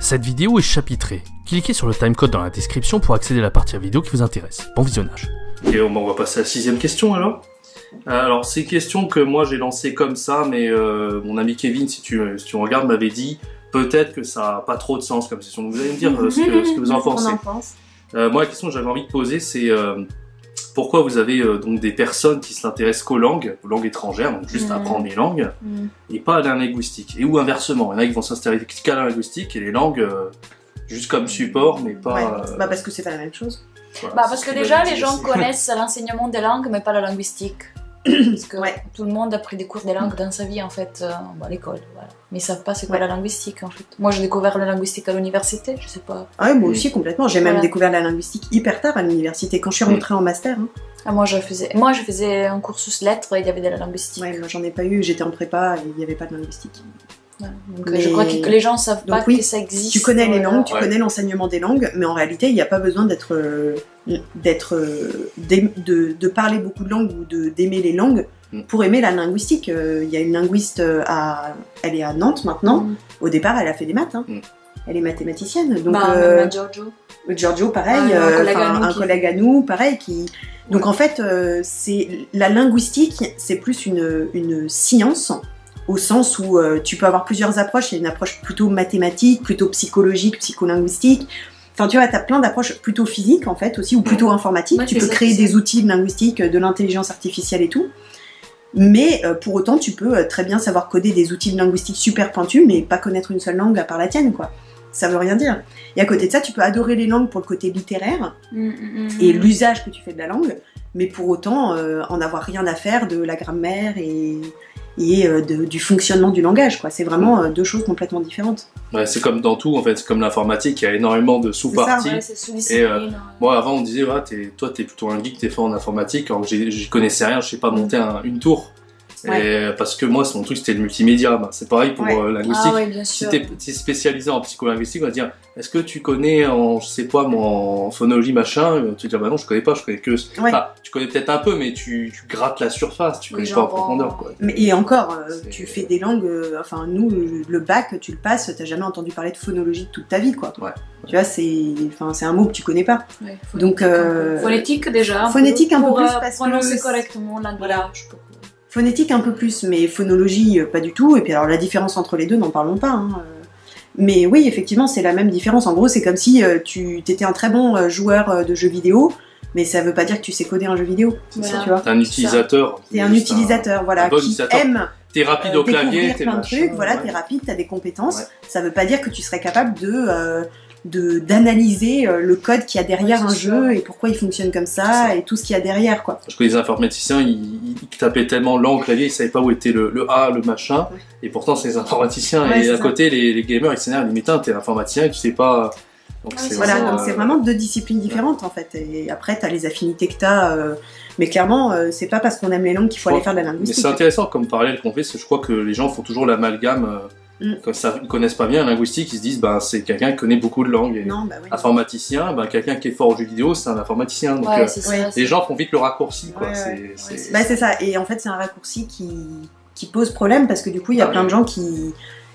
Cette vidéo est chapitrée. Cliquez sur le timecode dans la description pour accéder à la partie vidéo qui vous intéresse. Bon visionnage. Et on va passer à la 6e question alors. Alors c'est une question que moi j'ai lancée comme ça, mais mon ami Kevin, si tu regardes, m'avait dit peut-être que ça n'a pas trop de sens comme question. Donc vous allez me dire ce que vous en pensez. Moi la question que j'avais envie de poser c'est pourquoi vous avez donc des personnes qui s'intéressent qu'aux langues étrangères, donc juste apprendre les langues, et pas à la linguistique. Et ou inversement, il y en a qui vont s'intéresser qu'à la linguistique et les langues juste comme support, mais pas... Bah parce que c'est pas la même chose. Voilà, parce que déjà les gens connaissent l'enseignement des langues, mais pas la linguistique. Parce que tout le monde a pris des cours des langues dans sa vie en fait, à l'école, voilà. Mais ils savent pas c'est quoi la linguistique en fait. Moi j'ai découvert la linguistique à l'université, je sais pas. Ah ouais, moi aussi complètement, j'ai même découvert la linguistique hyper tard à l'université, quand je suis rentrée en master. Hein. Ah, moi je faisais un cursus lettres et il y avait de la linguistique. Ouais, moi j'en ai pas eu, j'étais en prépa et il n'y avait pas de linguistique. Voilà. Donc, je crois que les gens savent pas que ça existe. Tu connais les langues, tu connais l'enseignement des langues, mais en réalité il n'y a pas besoin de parler beaucoup de langues ou d'aimer les langues pour aimer la linguistique. Il y a une linguiste, elle est à Nantes maintenant. Au départ, elle a fait des maths. Hein. Elle est mathématicienne. Donc, Giorgio. Giorgio, pareil. Un collègue à nous, pareil. Donc en fait, la linguistique, c'est plus une science, au sens où tu peux avoir plusieurs approches. Il y a une approche plutôt mathématique, plutôt psychologique, psycholinguistique. Enfin, tu vois, tu as plein d'approches plutôt physiques, en fait, aussi, ou plutôt informatiques. Tu peux créer des outils linguistiques, de l'intelligence artificielle et tout. Mais pour autant, tu peux très bien savoir coder des outils linguistiques super pointus, mais pas connaître une seule langue à part la tienne, quoi. Ça veut rien dire. Et à côté de ça, tu peux adorer les langues pour le côté littéraire et l'usage que tu fais de la langue, mais pour autant en avoir rien à faire de la grammaire et du fonctionnement du langage, quoi. C'est vraiment deux choses complètement différentes. Ouais, c'est comme dans tout, en fait, c'est comme l'informatique, il y a énormément de sous-parties. Et moi, avant, on disait, toi, t'es plutôt un geek, t'es fort en informatique, alors que j'y connaissais rien, je sais pas monter une tour. Et parce que moi, mon truc, c'était le multimédia. Bah, c'est pareil pour linguistique. Si t'es spécialisé en psycholinguistique, on va dire, est-ce que tu connais je sais pas, en phonologie, machin? Tu vas dire, bah non, je connais pas, je connais que... Enfin, tu connais peut-être un peu, mais tu grattes la surface, tu connais pas en profondeur, quoi. Et encore, tu fais des langues, enfin, nous, le bac, tu le passes, t'as jamais entendu parler de phonologie toute ta vie, quoi. Tu vois, c'est un mot que tu connais pas. Donc, phonétique, déjà. Phonétique, un peu plus, parce que... prononcer correctement la Phonétique un peu plus, mais phonologie pas du tout. Et puis alors la différence entre les deux, n'en parlons pas. Hein. Mais oui, effectivement, c'est la même différence. En gros, c'est comme si tu étais un très bon joueur de jeux vidéo, mais ça veut pas dire que tu sais coder un jeu vidéo. Voilà. Tu vois. T'es un utilisateur. T'es un utilisateur, voilà, qui aime t'es rapide au clavier, plein de trucs, voilà, t'es rapide, t'as des compétences. Ça veut pas dire que tu serais capable d'analyser le code qu'il y a derrière un jeu et pourquoi il fonctionne comme ça et tout ce qu'il y a derrière, quoi. Je connais des informaticiens, ils tapaient tellement lent au clavier, ils savaient pas où était le A, le machin, et pourtant c'est des informaticiens, et à côté les gamers ils s'énervent, ils disent t'es informaticien et tu sais pas... Donc voilà, donc c'est vraiment deux disciplines différentes en fait, et après t'as les affinités que t'as, mais clairement c'est pas parce qu'on aime les langues qu'il faut aller faire de la linguistique. Mais c'est intéressant comme parallèle qu'on fait, parce que je crois que les gens font toujours l'amalgame. Quand ils connaissent pas bien la linguistique, ils se disent c'est quelqu'un qui connaît beaucoup de langues. Et informaticien, quelqu'un qui est fort aux jeux vidéo, c'est un informaticien. Donc les gens font vite le raccourci. C'est ça. Et en fait, c'est un raccourci qui pose problème parce que du coup, il y a plein de gens qui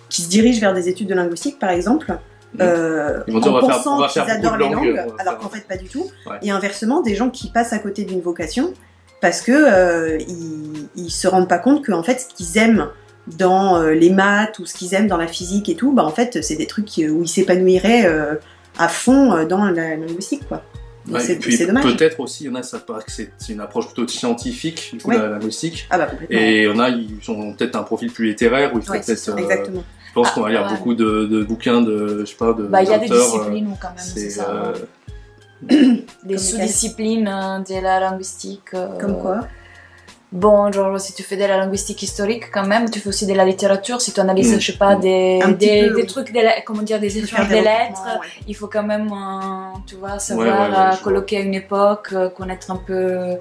se dirigent vers des études de linguistique, par exemple. Ils vont dire, on va faire adorent les langues, alors qu'en fait pas du tout. Et inversement, des gens qui passent à côté d'une vocation parce que ils se rendent pas compte qu'en fait, ce qu'ils aiment dans les maths ou ce qu'ils aiment dans la physique et tout, en fait c'est des trucs où ils s'épanouiraient à fond dans la linguistique, quoi. C'est dommage. Peut-être aussi, il y en a, ça paraît que c'est une approche plutôt scientifique, du coup, la linguistique. Complètement. Et il y en a, ils ont peut-être un profil plus littéraire, où il faut peut-être... Exactement. Je pense qu'on va lire beaucoup de bouquins de, je sais pas, de il y a des disciplines où quand même, c'est ça. Des sous-disciplines de la linguistique. Comme quoi? Bon, genre, si tu fais de la linguistique historique, quand même, tu fais aussi de la littérature. Si tu analyses, je sais pas, des trucs, comment dire, des échanges des lettres, il faut quand même, tu vois, savoir colloquer à une époque, connaître un peu...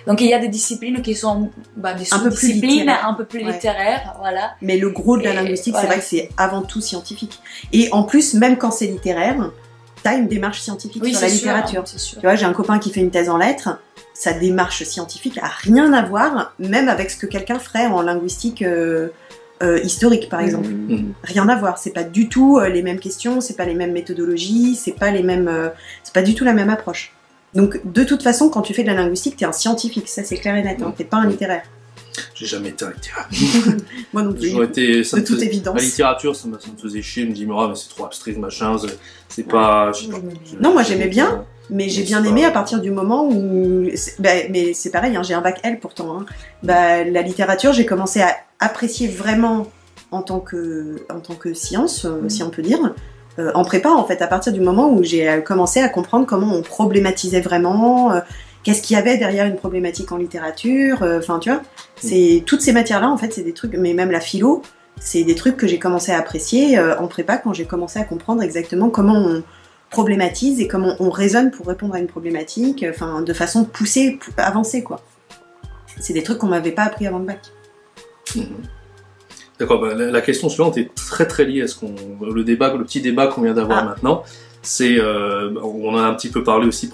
Donc, il y a des disciplines qui sont des sous-disciplines, un peu plus littéraires, voilà. Mais le gros de la linguistique, c'est vrai que c'est avant tout scientifique. Et en plus, même quand c'est littéraire, t'as une démarche scientifique sur la littérature. Tu vois, j'ai un copain qui fait une thèse en lettres. Sa démarche scientifique a rien à voir, même avec ce que quelqu'un ferait en linguistique historique par exemple. Rien à voir, c'est pas du tout les mêmes questions, c'est pas les mêmes méthodologies, c'est pas du tout la même approche. Donc de toute façon, quand tu fais de la linguistique, t'es un scientifique, ça c'est clair et net, t'es pas un littéraire. J'ai jamais été un littéraire. Moi non plus. De toute évidence. La littérature, ça me faisait chier, je me dis, mais c'est trop abstrait, machin, c'est pas... Non, moi j'aimais bien, mais j'ai bien aimé à partir du moment où... mais c'est pareil, j'ai un bac L pourtant. La littérature, j'ai commencé à apprécier vraiment en tant que science, si on peut dire, en prépa en fait, à partir du moment où j'ai commencé à comprendre comment on problématisait vraiment, qu'est-ce qu'il y avait derrière une problématique en littérature, enfin tu vois, c'est toutes ces matières-là en fait, c'est des trucs, mais même la philo, c'est des trucs que j'ai commencé à apprécier en prépa quand j'ai commencé à comprendre exactement comment on problématise et comment on raisonne pour répondre à une problématique, enfin de façon poussée, avancée quoi. C'est des trucs qu'on m'avait pas appris avant le bac. D'accord, la question suivante est très très liée à le petit débat qu'on vient d'avoir maintenant. C'est, on en a un petit peu parlé aussi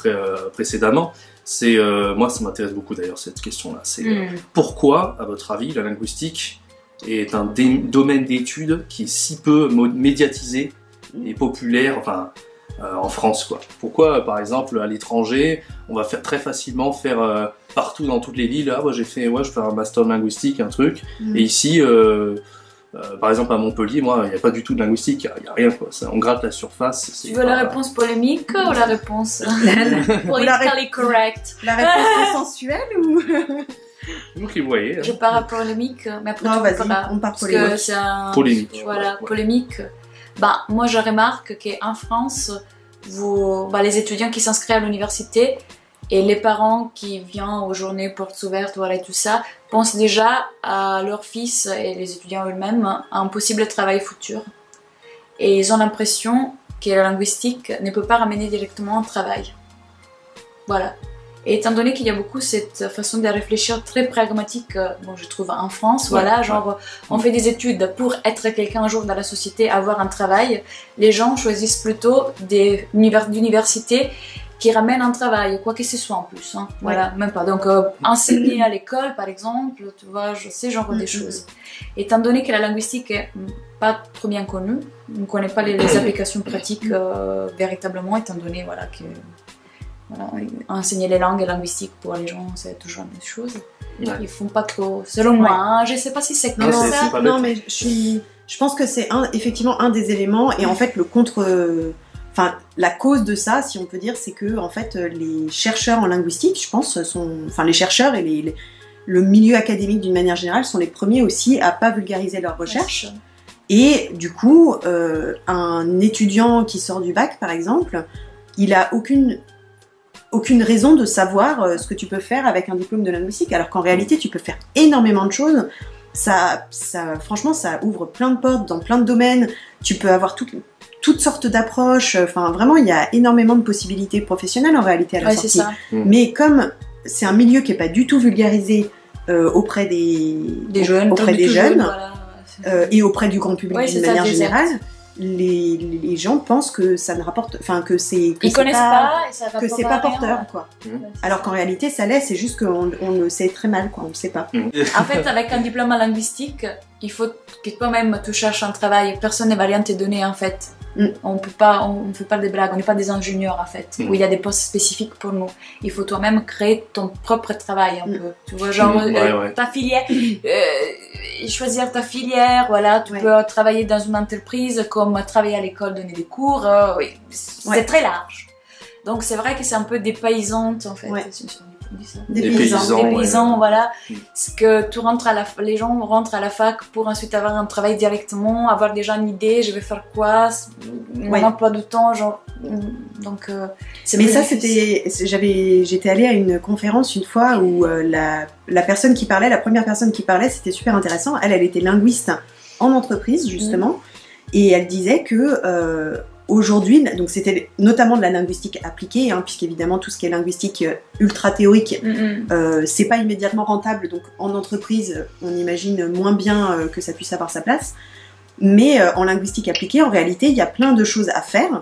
précédemment. C'est, moi ça m'intéresse beaucoup d'ailleurs cette question-là. C'est pourquoi, à votre avis, la linguistique est un domaine d'études qui est si peu médiatisé et populaire, enfin en France quoi. Pourquoi, par exemple, à l'étranger, on va très facilement faire partout dans toutes les villes. Ah, je fais un master de linguistique, un truc. Et ici, par exemple à Montpellier, moi, il n'y a pas du tout de linguistique, il n'y a rien quoi. On gratte la surface. Tu veux la réponse polémique ou la réponse politically correct? La réponse consensuelle ou vous qui voyez. Je pars à polémique, mais après non, on part polémique. C'est polémique. Voilà, polémique. Moi je remarque qu'en France, les étudiants qui s'inscrivent à l'université et les parents qui viennent aux journées portes ouvertes, voilà, et tout ça, pensent déjà à leur fils et les étudiants eux-mêmes à un possible travail futur. Et ils ont l'impression que la linguistique ne peut pas ramener directement un travail. Voilà. Et étant donné qu'il y a beaucoup cette façon de réfléchir très pragmatique, je trouve en France, on fait des études pour être quelqu'un un jour dans la société, avoir un travail, les gens choisissent plutôt des universités qui ramènent un travail, quoi que ce soit en plus, voilà, même pas. Donc enseigner à l'école par exemple, tu vois, ce genre de choses. Étant donné que la linguistique est pas trop bien connue, on ne connaît pas les applications pratiques véritablement, étant donné que enseigner les langues et linguistiques pour les gens, c'est toujours la même chose. Ils font pas trop, selon moi. Je sais pas si c'est comme ça. Non, mais je pense que c'est effectivement un des éléments. Et en fait, la cause de ça, si on peut dire, c'est que en fait, les chercheurs en linguistique, je pense, les chercheurs et le milieu académique d'une manière générale sont les premiers aussi à pas vulgariser leurs recherches. Et du coup, un étudiant qui sort du bac, par exemple, il a aucune raison de savoir ce que tu peux faire avec un diplôme de linguistique, alors qu'en réalité tu peux faire énormément de choses. Franchement, ça ouvre plein de portes dans plein de domaines. Tu peux avoir toutes sortes d'approches. Enfin, vraiment, il y a énormément de possibilités professionnelles en réalité à la sortie. C'est ça. Mais comme c'est un milieu qui est pas du tout vulgarisé auprès des jeunes, et auprès du grand public d'une manière générale. Les gens pensent que ça ne rapporte, que c'est ils connaissent pas et ça que c'est pas porteur quoi. Alors qu'en réalité ça l'est, c'est juste qu'on le sait très mal quoi, on le sait pas. En fait, avec un diplôme en linguistique, il faut que toi-même tu cherches un travail. Personne ne va rien te donner en fait. On fait pas des blagues, on n'est pas des ingénieurs en fait, où il y a des postes spécifiques pour nous. Il faut toi-même créer ton propre travail un peu. Tu vois, ta filière, choisir ta filière, voilà, tu peux travailler dans une entreprise comme travailler à l'école, donner des cours, c'est très large. Donc c'est vrai que c'est un peu dépaysante en fait. Des paysans, voilà. Parce que les gens rentrent à la fac pour ensuite avoir un travail directement, avoir déjà une idée, je vais faire quoi, mon emploi du temps, donc mais ça j'étais allée à une conférence une fois où la première personne qui parlait, c'était super intéressant. Elle était linguiste en entreprise justement, et elle disait que aujourd'hui, donc c'était notamment de la linguistique appliquée, puisqu'évidemment tout ce qui est linguistique ultra théorique, c'est pas immédiatement rentable, donc en entreprise, on imagine moins bien que ça puisse avoir sa place. Mais en linguistique appliquée, en réalité, il y a plein de choses à faire.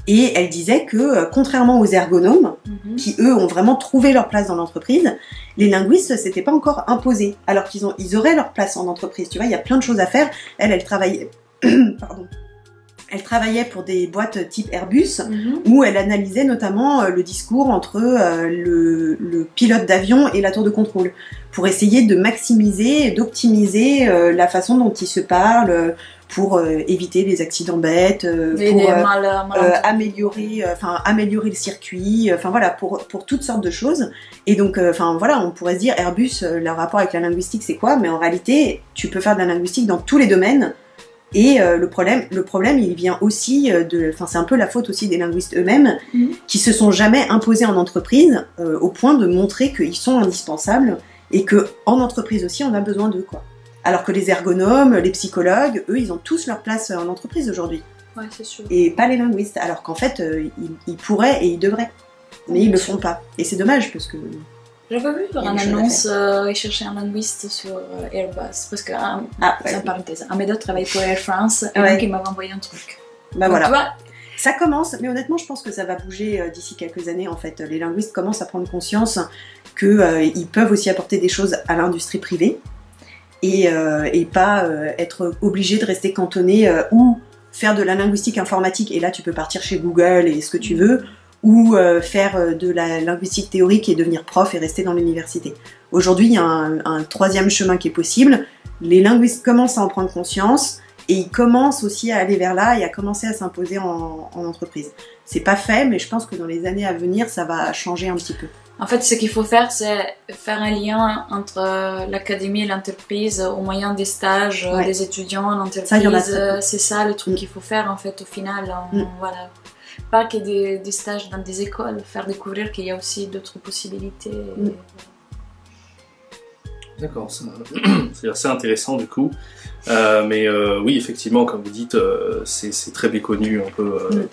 Et elle disait que, contrairement aux ergonomes, qui eux ont vraiment trouvé leur place dans l'entreprise, les linguistes s'étaient pas encore imposés, alors ils auraient leur place en entreprise. Tu vois, il y a plein de choses à faire. Elle travaillait, pardon. Elle travaillait pour des boîtes type Airbus, où elle analysait notamment le discours entre le pilote d'avion et la tour de contrôle, pour essayer de maximiser, d'optimiser la façon dont ils se parlent, pour éviter les accidents bêtes, pour améliorer le circuit, voilà, pour toutes sortes de choses. Et donc, voilà, on pourrait se dire, Airbus, le rapport avec la linguistique, c'est quoi? Mais en réalité, tu peux faire de la linguistique dans tous les domaines. Et le problème, il vient aussi c'est un peu la faute aussi des linguistes eux-mêmes, qui se sont jamais imposés en entreprise, au point de montrer qu'ils sont indispensables, et que en entreprise aussi, on a besoin d'eux, quoi. Alors que les ergonomes, les psychologues, eux, ils ont tous leur place en entreprise aujourd'hui. Ouais, c'est sûr. Et pas les linguistes. Alors qu'en fait, ils pourraient et ils devraient. Mais ils le font pas. Et c'est dommage, parce que... J'avais vu une annonce, ils cherchaient un linguiste sur Airbus, parce que, c'est une parenthèse, un médecin travaille pour Air France, et donc il m'avait envoyé un truc. Bah donc, voilà. Ça commence, mais honnêtement, je pense que ça va bouger d'ici quelques années, en fait. Les linguistes commencent à prendre conscience qu'ils peuvent aussi apporter des choses à l'industrie privée, et pas être obligés de rester cantonnés ou faire de la linguistique informatique, et là tu peux partir chez Google et ce que tu veux, ou faire de la linguistique théorique et devenir prof et rester dans l'université. Aujourd'hui, il y a un troisième chemin qui est possible. Les linguistes commencent à en prendre conscience, et ils commencent aussi à aller vers là et à commencer à s'imposer en entreprise. C'est pas fait, mais je pense que dans les années à venir, ça va changer un petit peu. En fait, ce qu'il faut faire, c'est faire un lien entre l'académie et l'entreprise au moyen des stages des étudiants en entreprise. C'est ça le truc qu'il faut faire, en fait, au final. Voilà. Pas que des stages dans des écoles, faire découvrir qu'il y a aussi d'autres possibilités. D'accord, c'est assez intéressant du coup. Mais oui, effectivement, comme vous dites, c'est très méconnu un peu.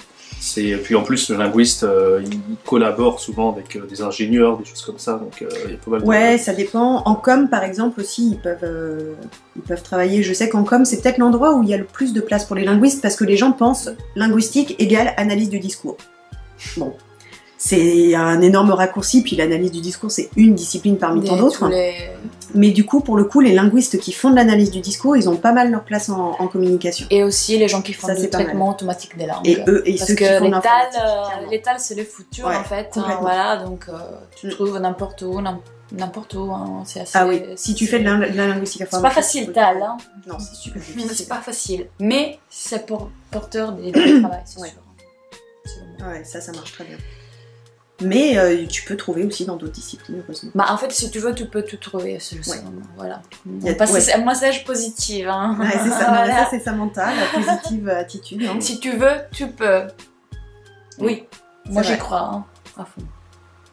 Puis en plus, le linguiste, il collabore souvent avec des ingénieurs, des choses comme ça, donc il y a pas mal de... Ouais, ça dépend. En com, par exemple, aussi, ils peuvent travailler. Je sais qu'en com, c'est peut-être l'endroit où il y a le plus de place pour les linguistes, parce que les gens pensent linguistique égale analyse du discours. Bon, c'est un énorme raccourci, puis l'analyse du discours, c'est une discipline parmi tant d'autres. Mais du coup, pour le coup, les linguistes qui font de l'analyse du discours, ils ont pas mal leur place en communication. Et aussi les gens qui font du traitement automatique des langues. Et eux, et parce ceux que qui font l'étal, c'est le futur, en fait. Voilà, donc tu trouves n'importe où, hein, c'est assez... Ah oui, si tu fais de la linguistique informatique. C'est pas facile, TAL, hein. Non, c'est super difficile. C'est pas facile, mais c'est porteur du travail, c'est sûr. Ouais, ça marche très bien. Mais tu peux trouver aussi dans d'autres disciplines, heureusement. Bah, en fait, si tu veux, tu peux tout trouver. Voilà. Un message positif. Hein. Ouais, c'est ça. Voilà. Ça, c'est sa mentale, la positive attitude. Hein. Si tu veux, tu peux. Oui, moi j'y crois, hein, à fond.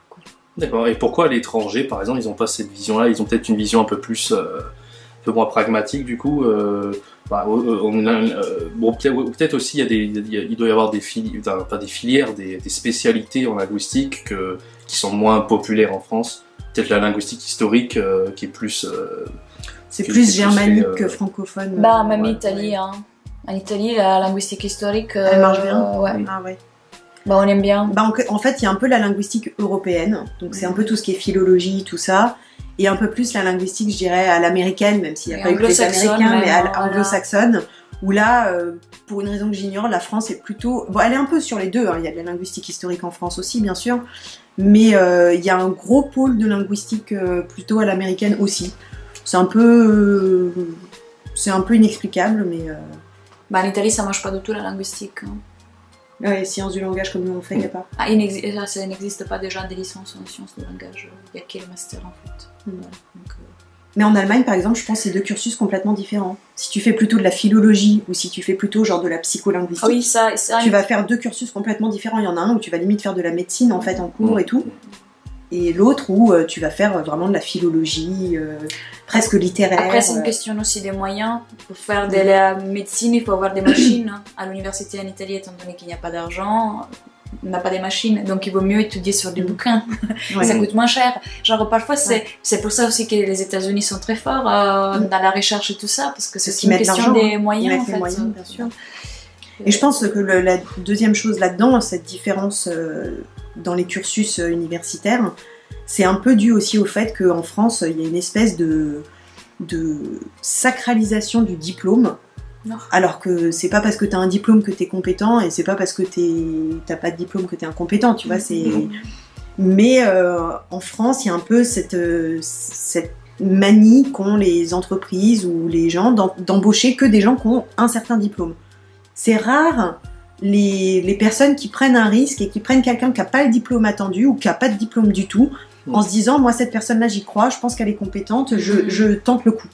Cool. D'accord. Et pourquoi à l'étranger, par exemple, ils n'ont pas cette vision-là? Ils ont peut-être une vision un peu plus, un peu moins pragmatique, du coup. Bon, peut-être aussi il doit y avoir des filières, des spécialités en linguistique qui sont moins populaires en France. Peut-être la linguistique historique qui est plus... c'est plus germanique que francophone. Bah, même Italie, hein. En Italie, la linguistique historique... elle marche bien. Ouais. Ah ouais. Bah, on aime bien. Bah, en fait, il y a un peu la linguistique européenne. Donc c'est un peu tout ce qui est philologie, tout ça. Et un peu plus la linguistique, je dirais, à l'américaine, même s'il n'y a pas eu que les Américains, mais à anglo-saxonne, où là, pour une raison que j'ignore, la France est plutôt... Bon, elle est un peu sur les deux, hein. Il y a de la linguistique historique en France aussi, bien sûr, mais il y a un gros pôle de linguistique plutôt à l'américaine aussi. C'est un peu inexplicable, mais... Bah, en Italie, ça marche pas du tout, la linguistique. Hein. Ouais, sciences du langage, comme nous on fait, il n'y a pas. Ah, ça n'existe pas déjà des licences en sciences du langage. Il n'y a que le master, en fait. Voilà, donc, Mais en Allemagne, par exemple, je pense que c'est deux cursus complètement différents. Si tu fais plutôt de la philologie ou si tu fais plutôt genre de la psycholinguistique, oui, ça, tu vas faire deux cursus complètement différents. Il y en a un où tu vas limite faire de la médecine en fait en cours et tout, et l'autre où tu vas faire vraiment de la philologie presque littéraire. Après, c'est une question aussi des moyens. Pour faire de la médecine, il faut avoir des machines. À l'université en Italie, étant donné qu'il n'y a pas d'argent, on n'a pas des machines, donc il vaut mieux étudier sur des bouquins. Ça coûte moins cher. Genre parfois c'est pour ça aussi que les États-Unis sont très forts dans la recherche et tout ça, parce que c'est une question des moyens en fait. Moyens, bien sûr. Et je pense que la deuxième chose là-dedans, cette différence dans les cursus universitaires, c'est un peu dû aussi au fait qu'en France, il y a une espèce de sacralisation du diplôme. Non. Alors que c'est pas parce que t'as un diplôme que t'es compétent, et c'est pas parce que t'as pas de diplôme que t'es incompétent, tu vois. Mais en France, il y a un peu cette manie qu'ont les entreprises ou les gens d'embaucher que des gens qui ont un certain diplôme. C'est rare les personnes qui prennent un risque et qui prennent quelqu'un qui n'a pas le diplôme attendu ou qui n'a pas de diplôme du tout, en se disant, moi cette personne-là j'y crois, je pense qu'elle est compétente, je tente le coup.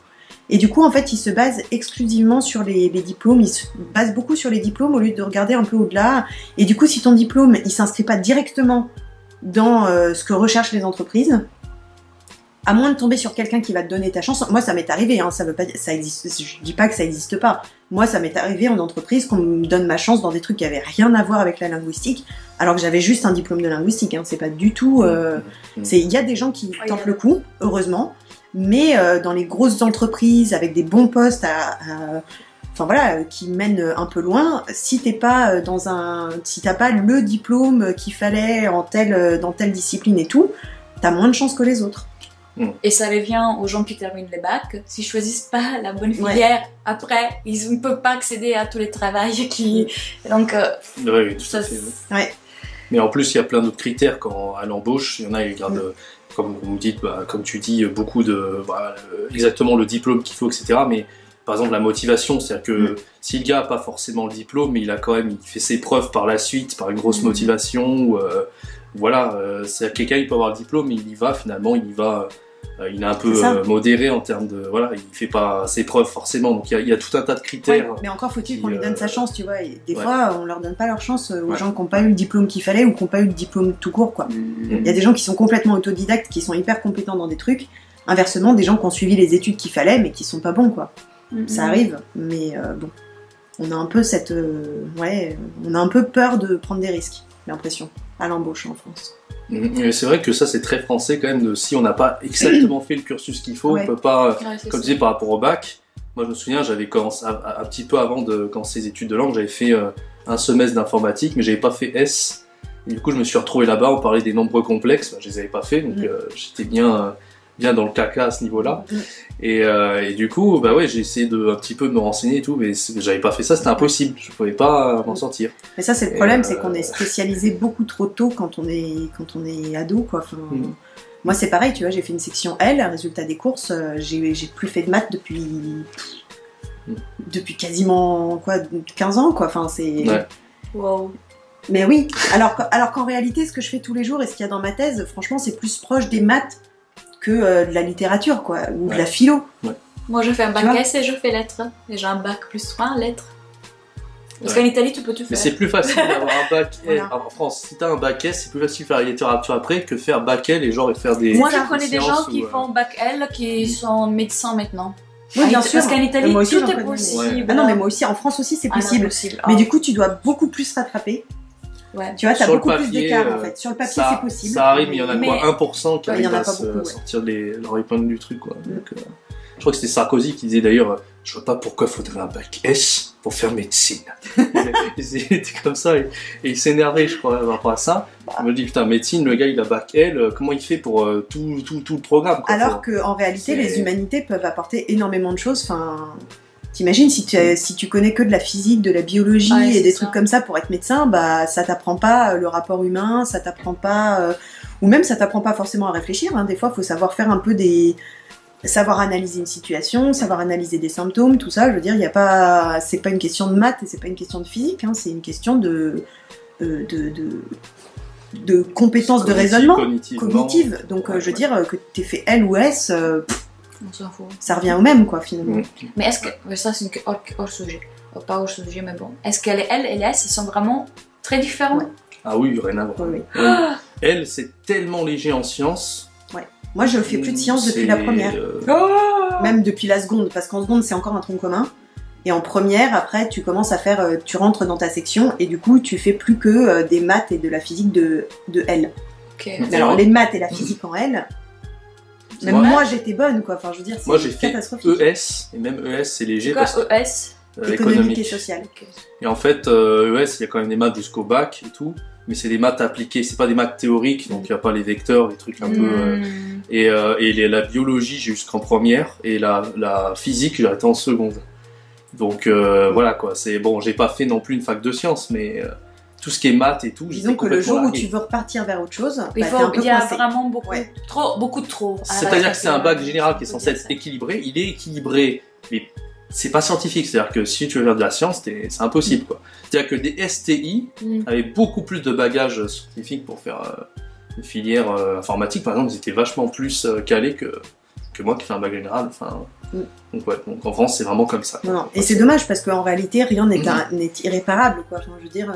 Et du coup en fait ils se basent exclusivement sur les diplômes, ils se basent beaucoup sur les diplômes au lieu de regarder un peu au-delà. Et du coup si ton diplôme il s'inscrit pas directement dans ce que recherchent les entreprises, à moins de tomber sur quelqu'un qui va te donner ta chance. Moi, ça m'est arrivé, hein, ça veut pas dire, ça existe, je dis pas que ça existe pas. Moi, ça m'est arrivé en entreprise qu'on me donne ma chance dans des trucs qui avaient rien à voir avec la linguistique, alors que j'avais juste un diplôme de linguistique, hein, c'est pas du tout... il y a des gens qui tentent le coup, heureusement, mais dans les grosses entreprises, avec des bons postes enfin voilà, qui mènent un peu loin, si t'es pas si t'as pas le diplôme qu'il fallait dans telle discipline et tout, t'as moins de chance que les autres. Et ça revient aux gens qui terminent les bacs. S'ils choisissent pas la bonne filière, après, ils ne peuvent pas accéder à tous les travaux qui... Donc, oui, tout à fait. Ouais. Mais en plus, il y a plein d'autres critères à l'embauche. Il y en a, ils regardent, comme vous me dites, comme tu dis, beaucoup exactement le diplôme qu'il faut, etc. Mais par exemple, la motivation, c'est-à-dire que si le gars n'a pas forcément le diplôme, mais il fait ses preuves par la suite, par une grosse motivation, ou voilà, c'est-à-dire que quelqu'un il peut avoir le diplôme, mais il y va, il est un peu modéré en termes de, voilà, il fait pas ses preuves forcément, donc il y a tout un tas de critères. Ouais, mais encore faut-il qu'on lui donne sa chance, tu vois, et des fois on leur donne pas leur chance aux gens qui n'ont pas eu le diplôme qu'il fallait ou qui n'ont pas eu le diplôme tout court, quoi. Il y a des gens qui sont complètement autodidactes, qui sont hyper compétents dans des trucs, inversement des gens qui ont suivi les études qu'il fallait mais qui sont pas bons, quoi. Ça arrive, mais bon, on a un peu on a un peu peur de prendre des risques, j'ai l'impression, à l'embauche en France. C'est vrai que ça c'est très français quand même, si on n'a pas exactement fait le cursus qu'il faut, on peut pas, comme je disais par rapport au bac, moi je me souviens j'avais commencé un petit peu avant de commencer les études de langue, j'avais fait un semestre d'informatique mais j'avais pas fait S, et du coup je me suis retrouvé là-bas, on parlait des nombres complexes, je les avais pas fait, donc j'étais bien dans le caca à ce niveau-là, et du coup j'ai essayé un petit peu de me renseigner et tout, mais j'avais pas fait ça, c'était impossible, je pouvais pas m'en sortir. Mais ça c'est le problème, c'est qu'on est spécialisé beaucoup trop tôt quand on est ado, quoi. Enfin, moi c'est pareil, tu vois, j'ai fait une section L, résultat des courses, j'ai plus fait de maths depuis quasiment 15 ans, quoi. Enfin c'est... Wow. Mais oui, alors qu'en réalité ce que je fais tous les jours et ce qu'il y a dans ma thèse, franchement c'est plus proche des maths que de la littérature, quoi, ou de la philo. Moi, je fais un bac S et je fais lettres. Et j'ai un bac plus 3 lettres. Parce qu'en Italie, tu peux tout faire. Mais c'est plus facile d'avoir un bac L. En France, si t'as un bac S, c'est plus facile de faire la littérature après que faire bac L et faire des... Moi, je connais des gens qui font bac L qui sont médecins maintenant. Oui, bien sûr. Parce qu'en Italie, tout est possible. Ah non, mais moi aussi, en France aussi, c'est possible. Mais du coup, tu dois beaucoup plus rattraper. Ouais. Tu vois, t'as beaucoup plus d'écart en fait. Sur le papier, c'est possible. Ça arrive, mais il y en a 1% qui arrivent à sortir leur épingle du truc, quoi. Donc, je crois que c'était Sarkozy qui disait d'ailleurs, je vois pas pourquoi il faudrait un bac S pour faire médecine. C'était comme ça, et il s'énervait, je crois, par rapport à ça. Il me dit, putain, médecine, le gars il a bac L, comment il fait pour tout le programme, quoi. Alors qu'en réalité, les humanités peuvent apporter énormément de choses. Enfin, t'imagines si tu connais que de la physique, de la biologie et des trucs comme ça pour être médecin, bah ça t'apprend pas le rapport humain, ça t'apprend pas, ou même ça t'apprend pas forcément à réfléchir. Hein. Des fois, il faut savoir faire un peu savoir analyser une situation, savoir analyser des symptômes, tout ça. Je veux dire, c'est pas une question de maths et c'est pas une question de physique. Hein. C'est une question de compétences de raisonnement cognitive. Donc, je veux dire que t'aies fait L ou S. On s'en fout. Ça revient au même, quoi, finalement. Mais est-ce que... Ça, c'est hors sujet. Pas hors sujet, mais bon. Est-ce que les L et les S, ils sont vraiment très différents? Ah oui, rien à voir. Oui. L, c'est tellement léger en sciences. Ouais. Moi, je fais plus de sciences depuis la première. Même depuis la seconde, parce qu'en seconde, c'est encore un tronc commun. Et en première, après, tu commences à faire... tu rentres dans ta section, et du coup, tu fais plus que des maths et de la physique de L. Okay. Alors, les maths et la physique en L... Même moi j'étais bonne, quoi. Enfin, je veux dire, c'est catastrophique. Moi j'ai fait ES, et même ES c'est léger. C'est quoi ES? économique et sociale. Et en fait, ES, il y a quand même des maths jusqu'au bac et tout, mais c'est des maths appliquées, c'est pas des maths théoriques, donc il n'y a pas les vecteurs, les trucs un peu... Et la biologie, j'ai jusqu'en première, et la physique, j'ai arrêté en seconde. Donc voilà quoi, c'est bon, j'ai pas fait non plus une fac de sciences, mais tout ce qui est maths et tout, disons que le jour où tu veux repartir vers autre chose, il y a vraiment beaucoup de trop. C'est-à-dire que c'est un bac général qui est censé être équilibré, il est équilibré, mais c'est pas scientifique, c'est-à-dire que si tu veux faire de la science, c'est impossible quoi. C'est-à-dire que des STI avaient beaucoup plus de bagages scientifiques pour faire une filière informatique, par exemple, ils étaient vachement plus calés que moi qui fais un bac général, enfin... Donc en France, c'est vraiment comme ça. Non. Et c'est dommage parce qu'en réalité, rien n'est irréparable, quoi. Enfin, je veux dire...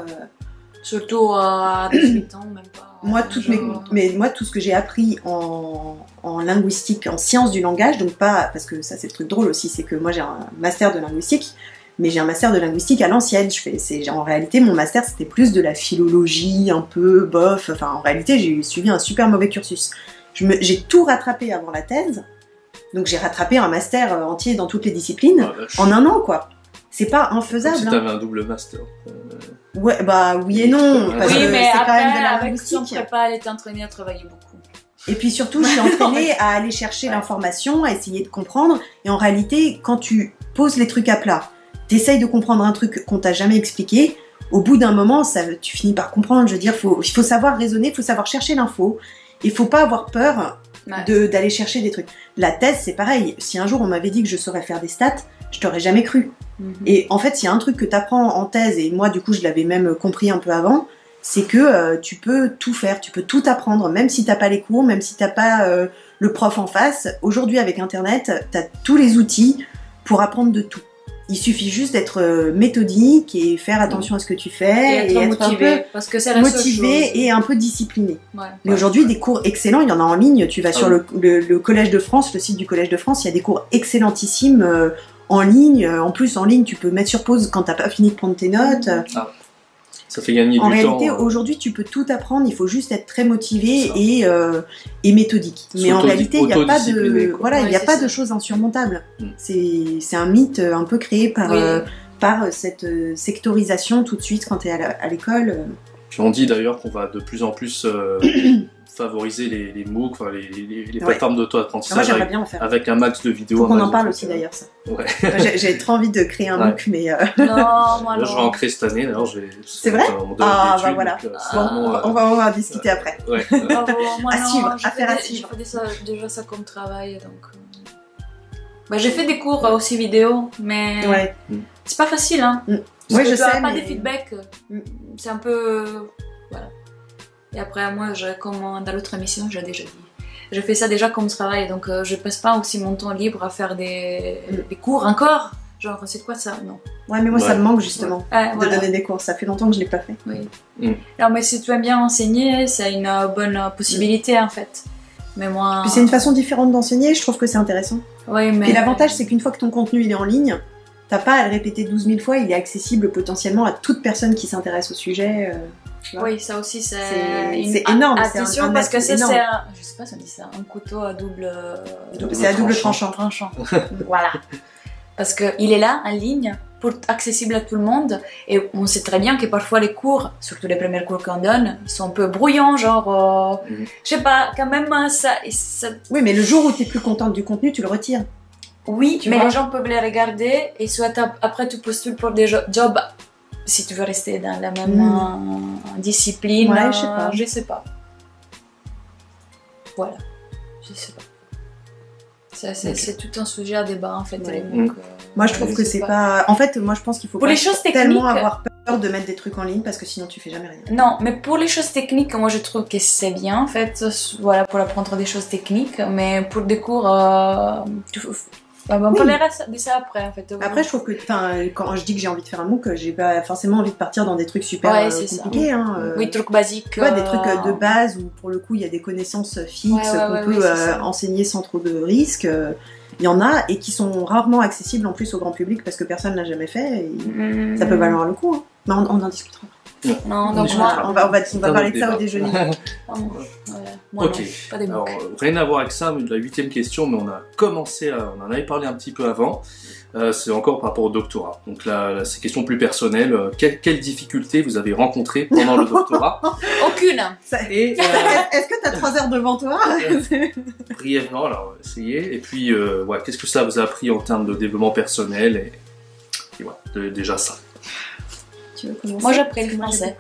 Surtout à 18 ans, même pas. Moi, tout ce que j'ai appris en linguistique, en sciences du langage, donc pas... Parce que ça, c'est le truc drôle aussi, c'est que moi, j'ai un master de linguistique, mais j'ai un master de linguistique à l'ancienne. En réalité, mon master, c'était plus de la philologie, un peu bof. Enfin, en réalité, j'ai suivi un super mauvais cursus. J'ai tout rattrapé avant la thèse. Donc j'ai rattrapé un master entier dans toutes les disciplines en un an, quoi. C'est pas infaisable. Si t'avais un double master. Ouais, bah oui et non. Parce que mais c'est après, quand même de la avec linguistique. son prépa, elle était entraînée à travailler beaucoup. Et puis surtout, je suis entraînée à aller chercher l'information, à essayer de comprendre. Et en réalité, quand tu poses les trucs à plat, t'essayes de comprendre un truc qu'on t'a jamais expliqué, au bout d'un moment, tu finis par comprendre. Je veux dire, il faut savoir raisonner, il faut savoir chercher l'info. Il faut pas avoir peur d'aller chercher des trucs. La thèse, c'est pareil. Si un jour on m'avait dit que je saurais faire des stats, je t'aurais jamais cru. Et en fait, s'il y a un truc que t'apprends en thèse, et moi du coup je l'avais même compris un peu avant, c'est que tu peux tout faire, tu peux tout apprendre, même si t'as pas les cours, même si t'as pas le prof en face. Aujourd'hui avec Internet, t'as tous les outils pour apprendre de tout. Il suffit juste d'être méthodique et faire attention à ce que tu fais et être motivé, un peu parce que c'est la motivé et un peu discipliné. Mais aujourd'hui, des cours excellents, il y en a en ligne. Tu vas sur le Collège de France, le site du Collège de France, il y a des cours excellentissimes en ligne. En plus, en ligne, tu peux mettre sur pause quand t'as pas fini de prendre tes notes. Ça fait gagner du temps. En réalité, aujourd'hui, tu peux tout apprendre. Il faut juste être très motivé et méthodique. Mais en réalité, il n'y a pas il y a pas de choses insurmontables. C'est un mythe un peu créé par cette sectorisation tout de suite quand tu es à l'école. Puis on dit d'ailleurs qu'on va de plus en plus favoriser les MOOC, enfin les plateformes d'auto-apprentissage avec un max de vidéos. Faut qu'on en parle aussi d'ailleurs, ça. Ouais. J'ai trop envie de créer un MOOC, mais... Non, moi non. Je vais en créer cette année, d'ailleurs. C'est vrai ? Ah, bah voilà. On va en discuter après. Ouais. Moi à suivre, affaire à suivre. Je fais déjà ça comme travail, donc... j'ai fait des cours aussi vidéo, mais c'est pas facile, hein. Oui, je sais, pas des feedbacks. C'est un peu... Voilà. Et après, moi, comme dans l'autre émission, j'ai déjà dit, je fais ça déjà comme travail, donc je passe pas aussi mon temps libre à faire des cours encore. Genre, c'est quoi ça? Non. Ouais, mais moi, ça me manque justement de donner des cours. Ça fait longtemps que je l'ai pas fait. Oui. Alors, mais si tu aimes bien enseigner, c'est une bonne possibilité en fait. Mais moi... Puis c'est une façon différente d'enseigner, je trouve que c'est intéressant. Oui, mais... Et l'avantage, c'est qu'une fois que ton contenu il est en ligne, t'as pas à le répéter 12 000 fois, il est accessible potentiellement à toute personne qui s'intéresse au sujet. Oui, ça aussi c'est énorme. Attention parce que ça c'est un... Je sais pas si on dit ça, un couteau à double... C'est à double tranchant. Voilà. Parce qu'il est là, en ligne, pour accessible à tout le monde. Et on sait très bien que parfois les cours, surtout les premiers cours qu'on donne, ils sont un peu brouillants, genre... je sais pas, quand même ça... Oui, mais le jour où t'es plus contente du contenu, tu le retires. Oui, mais les gens peuvent les regarder et soit après tu postules pour des jobs si tu veux rester dans la même discipline. Ouais, je sais pas. Voilà, je sais pas. C'est tout un sujet à débat en fait. Moi je trouve que c'est pas... En fait, moi je pense qu'il faut pour pas les choses tellement avoir peur de mettre des trucs en ligne parce que sinon tu fais jamais rien. Non, mais pour les choses techniques, moi je trouve que c'est bien en fait. Voilà, pour apprendre des choses techniques, mais pour des cours... on parlera de ça après en fait. Après je trouve que quand je dis que j'ai envie de faire un MOOC, j'ai pas forcément envie de partir dans des trucs super compliqués. Oui, trucs basiques. Des trucs de base où pour le coup il y a des connaissances fixes qu'on peut enseigner sans trop de risques. Il y en a et qui sont rarement accessibles en plus au grand public parce que personne l'a jamais fait et ça peut valoir le coup. Mais on en discutera. Non, donc on va parler de ça au déjeuner. Voilà. Moi, ok, non, pas des alors MOOC. rien à voir avec ça, mais de la 8e question, mais on en avait parlé un petit peu avant, c'est encore par rapport au doctorat. Donc là c'est question plus personnelle, quelles difficultés vous avez rencontrées pendant le doctorat? Aucune. Est-ce que tu as 3 heures devant toi? Brièvement, alors on va essayer, et puis ouais, qu'est-ce que ça vous a appris en termes de développement personnel, et ouais, déjà ça. Tu veux commencer? Moi j'ai appris le français.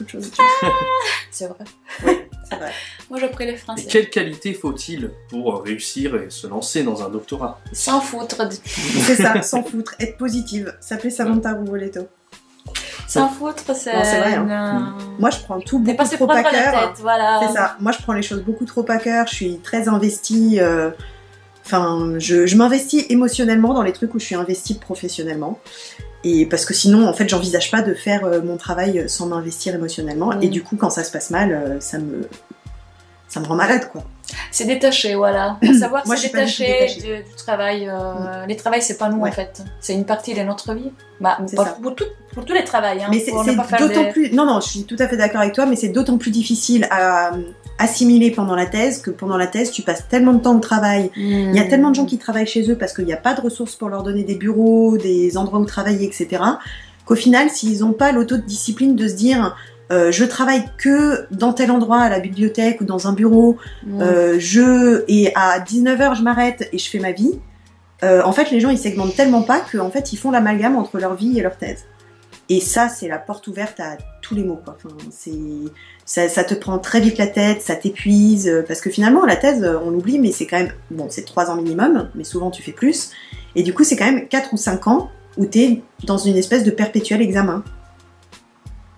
C'est vrai. Oui, c'est vrai. Moi j'ai appris le français. Et quelle qualité faut-il pour réussir et se lancer dans un doctorat? Sans foutre. C'est ça, sans foutre, être positive. S'appeler Samantha Ruvoletto. Sans foutre, c'est vrai. Hein. Moi je prends tout beaucoup trop à cœur. Voilà. C'est ça. Moi je prends les choses beaucoup trop à cœur. Je suis très investie. Enfin, je m'investis émotionnellement dans les trucs où je suis investie professionnellement. Et parce que sinon, en fait, j'envisage pas de faire mon travail sans m'investir émotionnellement. Et du coup, quand ça se passe mal, ça me rend malade, quoi. C'est détaché, voilà. Pour savoir que c'est détaché du travail. Les travails, c'est pas nous, en fait. C'est une partie de notre vie. Bah, pour tous les travails. Hein, mais c'est d'autant plus... Non, je suis tout à fait d'accord avec toi, mais c'est d'autant plus difficile à assimiler pendant la thèse que pendant la thèse, tu passes tellement de temps au travail. Il y a tellement de gens qui travaillent chez eux parce qu'il n'y a pas de ressources pour leur donner des bureaux, des endroits où travailler, etc. Qu'au final, s'ils n'ont pas l'autodiscipline de se dire... je travaille que dans tel endroit, à la bibliothèque ou dans un bureau, et à 19h je m'arrête et je fais ma vie. En fait, les gens ils segmentent tellement pas qu'en fait ils font l'amalgame entre leur vie et leur thèse. Et ça, c'est la porte ouverte à tous les mots, quoi. Enfin, ça te prend très vite la tête, ça t'épuise, parce que finalement la thèse, on l'oublie, mais c'est quand même, bon, c'est 3 ans minimum, mais souvent tu fais plus. Et du coup, c'est quand même 4 ou 5 ans où t'es dans une espèce de perpétuel examen.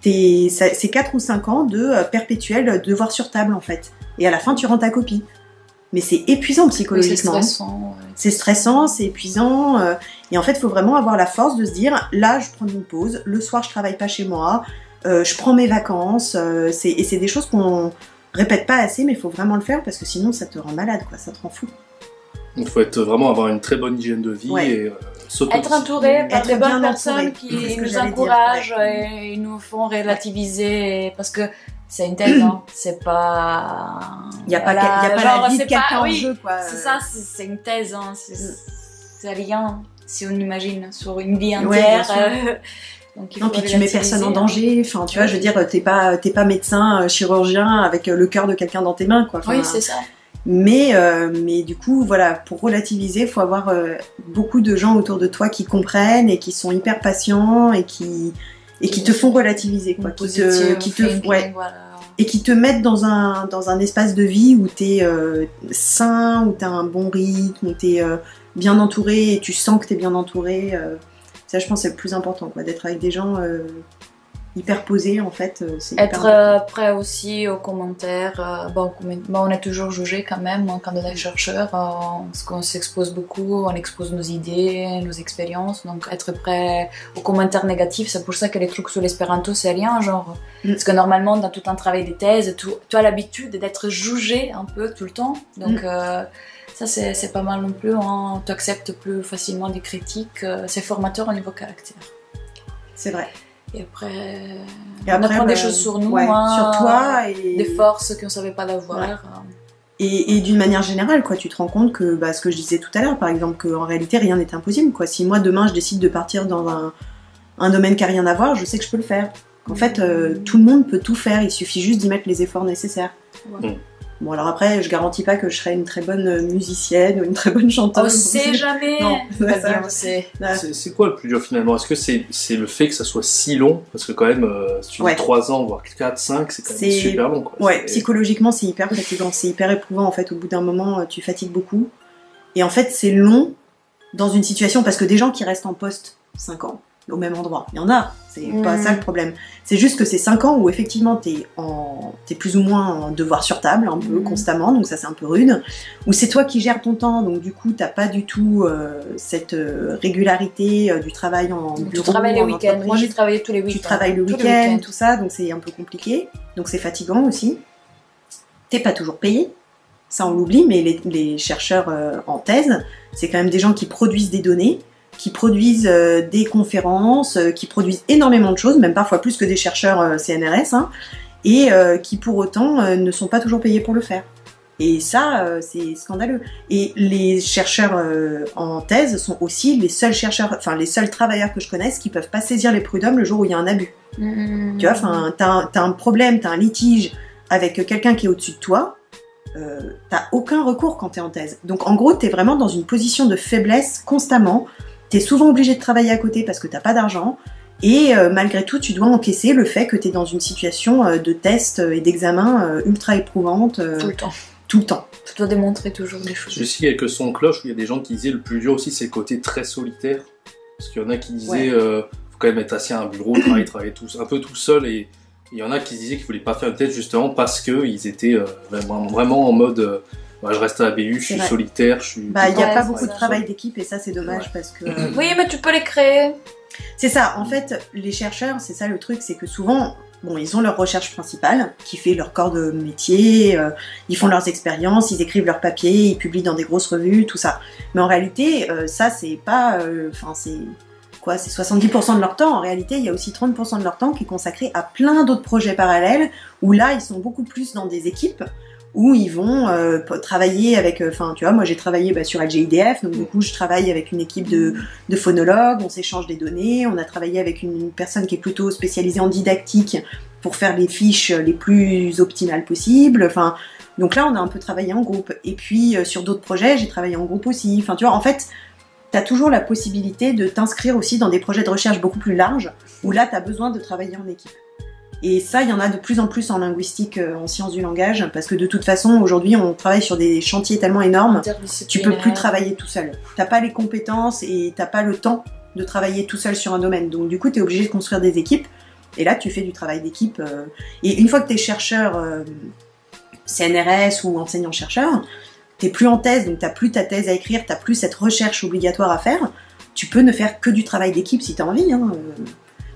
C'est 4 ou 5 ans de perpétuel devoir sur table en fait. Et à la fin tu rends ta copie. Mais c'est épuisant psychologiquement. Oui, c'est stressant. Ouais. C'est stressant, c'est épuisant. Et en fait il faut vraiment avoir la force de se dire, là je prends une pause, le soir je travaille pas chez moi, je prends mes vacances. Et c'est des choses qu'on répète pas assez, mais il faut vraiment le faire parce que sinon ça te rend malade, quoi, ça te rend fou. Il faut vraiment avoir une très bonne hygiène de vie et être entouré par des bonnes personnes qui nous encouragent et nous font relativiser parce que c'est une thèse, hein. C'est pas... Il n'y a pas la vie de quelqu'un en jeu, quoi. C'est ça, c'est une thèse, hein. C'est rien si on imagine sur une vie entière. Donc, non, puis tu mets personne en danger. Enfin, tu vois, je veux dire, t'es pas médecin, chirurgien avec le cœur de quelqu'un dans tes mains, quoi. Enfin, oui, c'est ça. Mais du coup, voilà, pour relativiser, il faut avoir beaucoup de gens autour de toi qui comprennent et qui sont hyper patients et qui te font relativiser, quoi. Et qui te mettent dans un espace de vie où t'es sain, où t'as un bon rythme, où t'es bien entouré et tu sens que t'es bien entouré. Ça, je pense, c'est le plus important, quoi, d'être avec des gens hyper posé en fait. Être prêt aussi aux commentaires. On est toujours jugé quand même en candidat chercheur parce qu'on s'expose beaucoup, on expose nos idées, nos expériences. Donc être prêt aux commentaires négatifs, c'est pour ça que les trucs sur l'espéranto c'est rien, genre. Parce que normalement dans tout un travail de thèse, tu as l'habitude d'être jugé un peu tout le temps. Donc ça c'est pas mal non plus, hein. Tu acceptes plus facilement des critiques, c'est formateur au niveau caractère. C'est vrai. Et après on apprend des choses sur nous, sur toi, et des forces qu'on ne savait pas d'avoir. Ouais. Et d'une manière générale, quoi, tu te rends compte que, ce que je disais tout à l'heure, par exemple, qu'en réalité rien n'est impossible, quoi. Si moi demain je décide de partir dans un domaine qui n'a rien à voir, je sais que je peux le faire. En fait, tout le monde peut tout faire, il suffit juste d'y mettre les efforts nécessaires. Ouais. Bon, alors après, je garantis pas que je serai une très bonne musicienne ou une très bonne chanteuse. On sait jamais. Non, c'est quoi le plus dur finalement? Est-ce que c'est le fait que ça soit si long? Parce que quand même, si tu dis 3 ans, voire 4, 5, c'est quand même super long, quoi. Ouais, psychologiquement, c'est hyper fatigant, c'est hyper éprouvant en fait. Au bout d'un moment, tu fatigues beaucoup. Et en fait, c'est long dans une situation, parce que des gens qui restent en poste 5 ans, au même endroit, il y en a, c'est pas ça le problème. C'est juste que c'est 5 ans où effectivement t'es plus ou moins en devoir sur table, un peu constamment, donc ça c'est un peu rude, où c'est toi qui gères ton temps, donc du coup t'as pas du tout cette régularité du travail en bureau. Tu travailles les week-ends, moi j'ai travaillé tous les week-ends. Tu travailles le week-end, tout ça, donc c'est un peu compliqué, donc c'est fatigant aussi. T'es pas toujours payé, ça on l'oublie, mais les chercheurs en thèse, c'est quand même des gens qui produisent des données, qui produisent des conférences, qui produisent énormément de choses, même parfois plus que des chercheurs CNRS, hein, et qui pour autant ne sont pas toujours payés pour le faire. Et ça, c'est scandaleux. Et les chercheurs en thèse sont aussi les seuls chercheurs, enfin les seuls travailleurs que je connaisse qui peuvent pas saisir les prud'hommes le jour où il y a un abus. Tu vois, enfin, t'as un problème, t'as un litige avec quelqu'un qui est au-dessus de toi, t'as aucun recours quand t'es en thèse. Donc en gros, t'es vraiment dans une position de faiblesse constamment. T'es souvent obligé de travailler à côté parce que t'as pas d'argent. Et malgré tout, tu dois encaisser le fait que t'es dans une situation de test et d'examen ultra éprouvante. Tout le temps. Tout le temps. Tu dois démontrer toujours des choses. Je sais quelques sons de cloche où il y a des gens qui disaient le plus dur aussi c'est le côté très solitaire. Parce qu'il y en a qui disaient faut quand même être assis à un bureau, travailler un peu tout seul. Et il y en a qui disaient qu'ils voulaient pas faire une thèse justement parce qu'ils étaient vraiment en mode je reste à la BU, je suis solitaire. Il n'y a pas beaucoup de travail d'équipe et ça c'est dommage parce que... Oui, mais tu peux les créer. C'est ça, en fait, les chercheurs, c'est ça le truc, c'est que souvent... Bon, ils ont leur recherche principale, qui fait leur corps de métier, ils font leurs expériences, ils écrivent leurs papiers, ils publient dans des grosses revues, tout ça. Mais en réalité, ça, c'est pas... c'est 70% de leur temps. En réalité, il y a aussi 30% de leur temps qui est consacré à plein d'autres projets parallèles, où là, ils sont beaucoup plus dans des équipes, où ils vont travailler avec... tu vois, moi, j'ai travaillé sur LGIDF, donc du coup, je travaille avec une équipe de phonologues, on s'échange des données, on a travaillé avec une personne qui est plutôt spécialisée en didactique pour faire les fiches les plus optimales possibles. Enfin, donc là, on a un peu travaillé en groupe. Et puis, sur d'autres projets, j'ai travaillé en groupe aussi. Enfin, tu vois, en fait, tu as toujours la possibilité de t'inscrire aussi dans des projets de recherche beaucoup plus larges, où là, tu as besoin de travailler en équipe. Et ça, il y en a de plus en plus en linguistique, en sciences du langage, parce que de toute façon, aujourd'hui, on travaille sur des chantiers tellement énormes, tu peux plus travailler tout seul. T'as pas les compétences et t'as pas le temps de travailler tout seul sur un domaine. Donc du coup, t'es obligé de construire des équipes. Et là, tu fais du travail d'équipe. Et une fois que t'es chercheur CNRS ou enseignant-chercheur, t'es plus en thèse, donc t'as plus ta thèse à écrire, t'as plus cette recherche obligatoire à faire. Tu peux ne faire que du travail d'équipe si t'as envie, hein.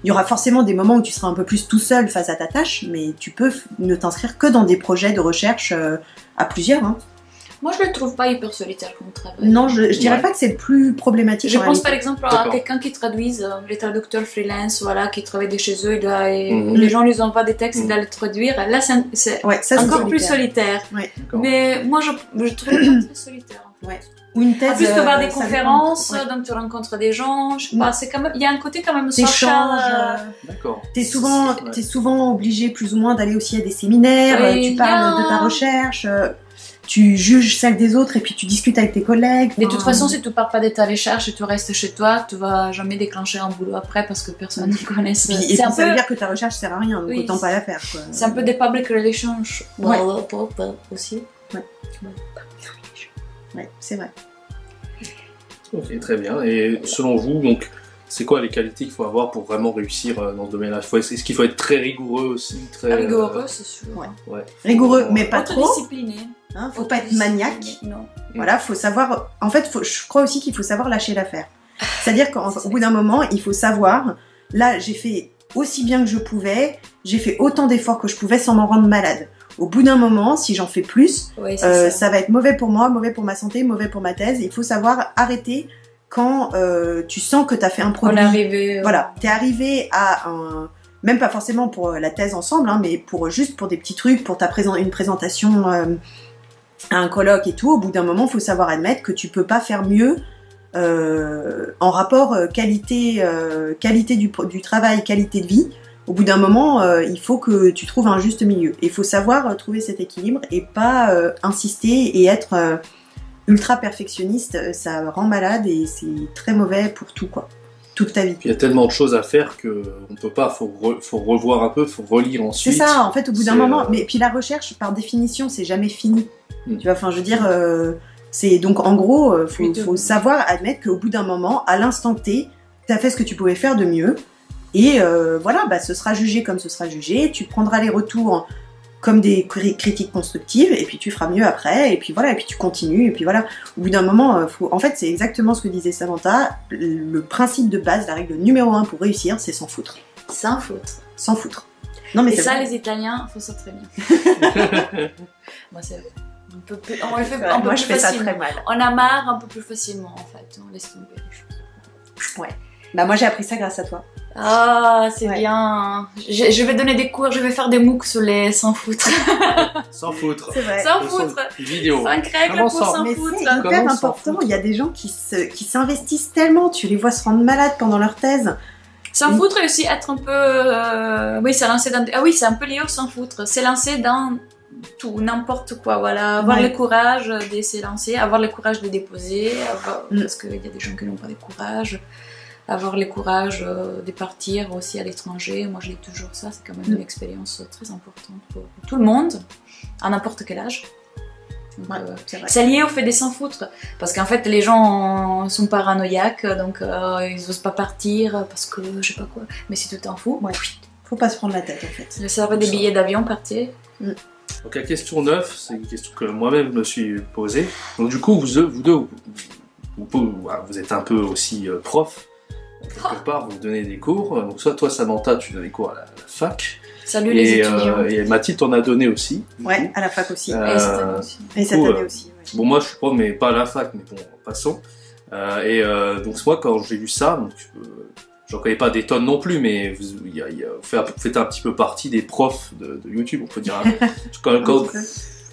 Il y aura forcément des moments où tu seras un peu plus tout seul face à ta tâche, mais tu peux ne t'inscrire que dans des projets de recherche à plusieurs. Hein. Moi, je le trouve pas hyper solitaire comme travail. Non, je dirais pas que c'est le plus problématique. Je pense par exemple à quelqu'un qui traduise, les traducteurs freelance, voilà, qui travaillent de chez eux, les gens lui envoient des textes, il doit les traduire. Là, c'est encore plus solitaire. Ouais. Mais moi, je trouve pas très solitaire. En fait. Ou une thèse. En plus, tu vas à des conférences, donc tu rencontres des gens, je sais pas, c'est quand même, il y a un côté quand même social. D'accord. T'es souvent obligé plus ou moins d'aller aussi à des séminaires, tu parles de ta recherche, tu juges celle des autres et puis tu discutes avec tes collègues. De toute façon, si tu pars pas de ta recherche et tu restes chez toi, tu vas jamais déclencher un boulot après parce que personne ne connaît. Et ça veut dire que ta recherche sert à rien, donc autant pas la faire. C'est un peu des public relations aussi. Ouais, c'est vrai. Ok, très bien. Et selon vous, donc, c'est quoi les qualités qu'il faut avoir pour vraiment réussir dans ce domaine-là? Est-ce qu'il faut être très rigoureux aussi, très rigoureux, c'est sûr. Ouais. Rigoureux, mais pas trop. Discipliné. Hein, faut pas être maniaque. Non. Voilà, faut savoir. En fait, je crois aussi qu'il faut savoir lâcher l'affaire. C'est-à-dire qu'au bout d'un moment, il faut savoir. Là, j'ai fait aussi bien que je pouvais. J'ai fait autant d'efforts que je pouvais sans m'en rendre malade. Au bout d'un moment, si j'en fais plus, ça va être mauvais pour moi, mauvais pour ma santé, mauvais pour ma thèse. Il faut savoir arrêter quand tu sens que tu as fait un produit. Voilà, tu es arrivé à un... Même pas forcément pour la thèse ensemble, hein, mais juste pour des petits trucs, pour une présentation à un colloque et tout. Au bout d'un moment, il faut savoir admettre que tu peux pas faire mieux en rapport qualité du travail, qualité de vie. Au bout d'un moment, il faut que tu trouves un juste milieu. Et il faut savoir trouver cet équilibre et pas insister et être ultra perfectionniste. Ça rend malade et c'est très mauvais pour tout, quoi. Toute ta vie. Il y a tellement de choses à faire qu'on peut pas, faut revoir un peu, faut relire ensuite. C'est ça, en fait, au bout d'un moment. Mais puis la recherche, par définition, c'est jamais fini. Tu vois, enfin, je veux dire, c'est donc en gros, faut savoir admettre qu'au bout d'un moment, à l'instant T, t'as fait ce que tu pouvais faire de mieux. Et voilà, ce sera jugé comme ce sera jugé. Tu prendras les retours comme des critiques constructives, et puis tu feras mieux après, et puis voilà, et puis tu continues, et puis voilà. Au bout d'un moment, en fait, c'est exactement ce que disait Samantha. Le principe de base, la règle numéro 1 pour réussir, c'est s'en foutre. S'en foutre. S'en foutre. Non, mais et ça, les Italiens font ça très bien. Moi, c'est on le fait un peu moi, plus je fais facilement. ça très mal. On a marre un peu plus facilement, en fait. On laisse tomber les choses. Ouais. Bah moi, j'ai appris ça grâce à toi. Ah, c'est bien. Je vais donner des cours, je vais faire des MOOC sur les sans foutre. Sans foutre. C'est vrai. Sans foutre. Vidéo. 5 règles pour sans foutre. C'est hyper important. Il y a des gens qui s'investissent tellement. Tu les vois se rendre malades pendant leur thèse. Sans foutre et aussi être un peu... Oui, c'est lancé dans... Ah oui, c'est un peu lié au sans foutre. C'est lancé dans tout, n'importe quoi, voilà. Avoir le courage de se lancer, avoir le courage de déposer, parce qu'il y a des gens qui n'ont pas de courage. Avoir le courage de partir aussi à l'étranger. Moi, je dis toujours ça, c'est quand même une expérience très importante pour tout le monde, à n'importe quel âge. C'est lié au fait des sans foutre, parce qu'en fait les gens sont paranoïaques, donc ils n'osent pas partir parce que je sais pas quoi. Mais si tu t'en fous, faut pas se prendre la tête en fait. Le serveur des billets d'avion, partez. Donc la question 9, c'est une question que moi-même me suis posée. Donc du coup, vous deux, vous êtes un peu aussi prof. Quelque part, vous donnez des cours. Donc soit toi, Samantha, tu donnes des cours à la fac. Salut les étudiants. Et Mathilde t'en a donné aussi. Ouais, à la fac aussi. Et cette année aussi. Et cette année aussi. Bon, moi je suis prof, mais pas à la fac, mais bon, passons. Donc moi, quand j'ai lu ça, donc j'en connais pas des tonnes non plus, mais vous faites un petit peu partie des profs de YouTube, on peut dire.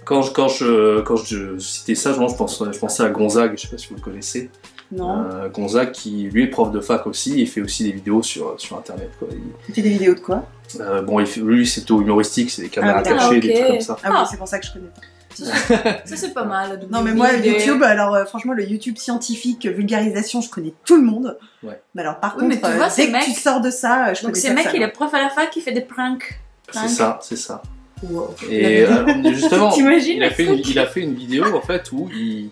Quand je citais ça, je pensais à Gonzague, je sais pas si vous le connaissez. Non. Gonzague qui lui est prof de fac aussi, il fait aussi des vidéos sur internet quoi. Il fait des vidéos de quoi? Lui c'est plutôt humoristique, c'est des caméras cachées, des trucs comme ça. Ah oui, c'est pour ça que je connais pas. Ça c'est pas mal. Non mais moi YouTube, alors franchement le YouTube scientifique, vulgarisation, je connais tout le monde. Ouais. Mais alors par contre, mais tu vois, dès que tu sors de ça, je connais donc c'est mec, il est prof à la fac, il fait des pranks. C'est ça. Wow. Et justement, il a fait une vidéo en fait où il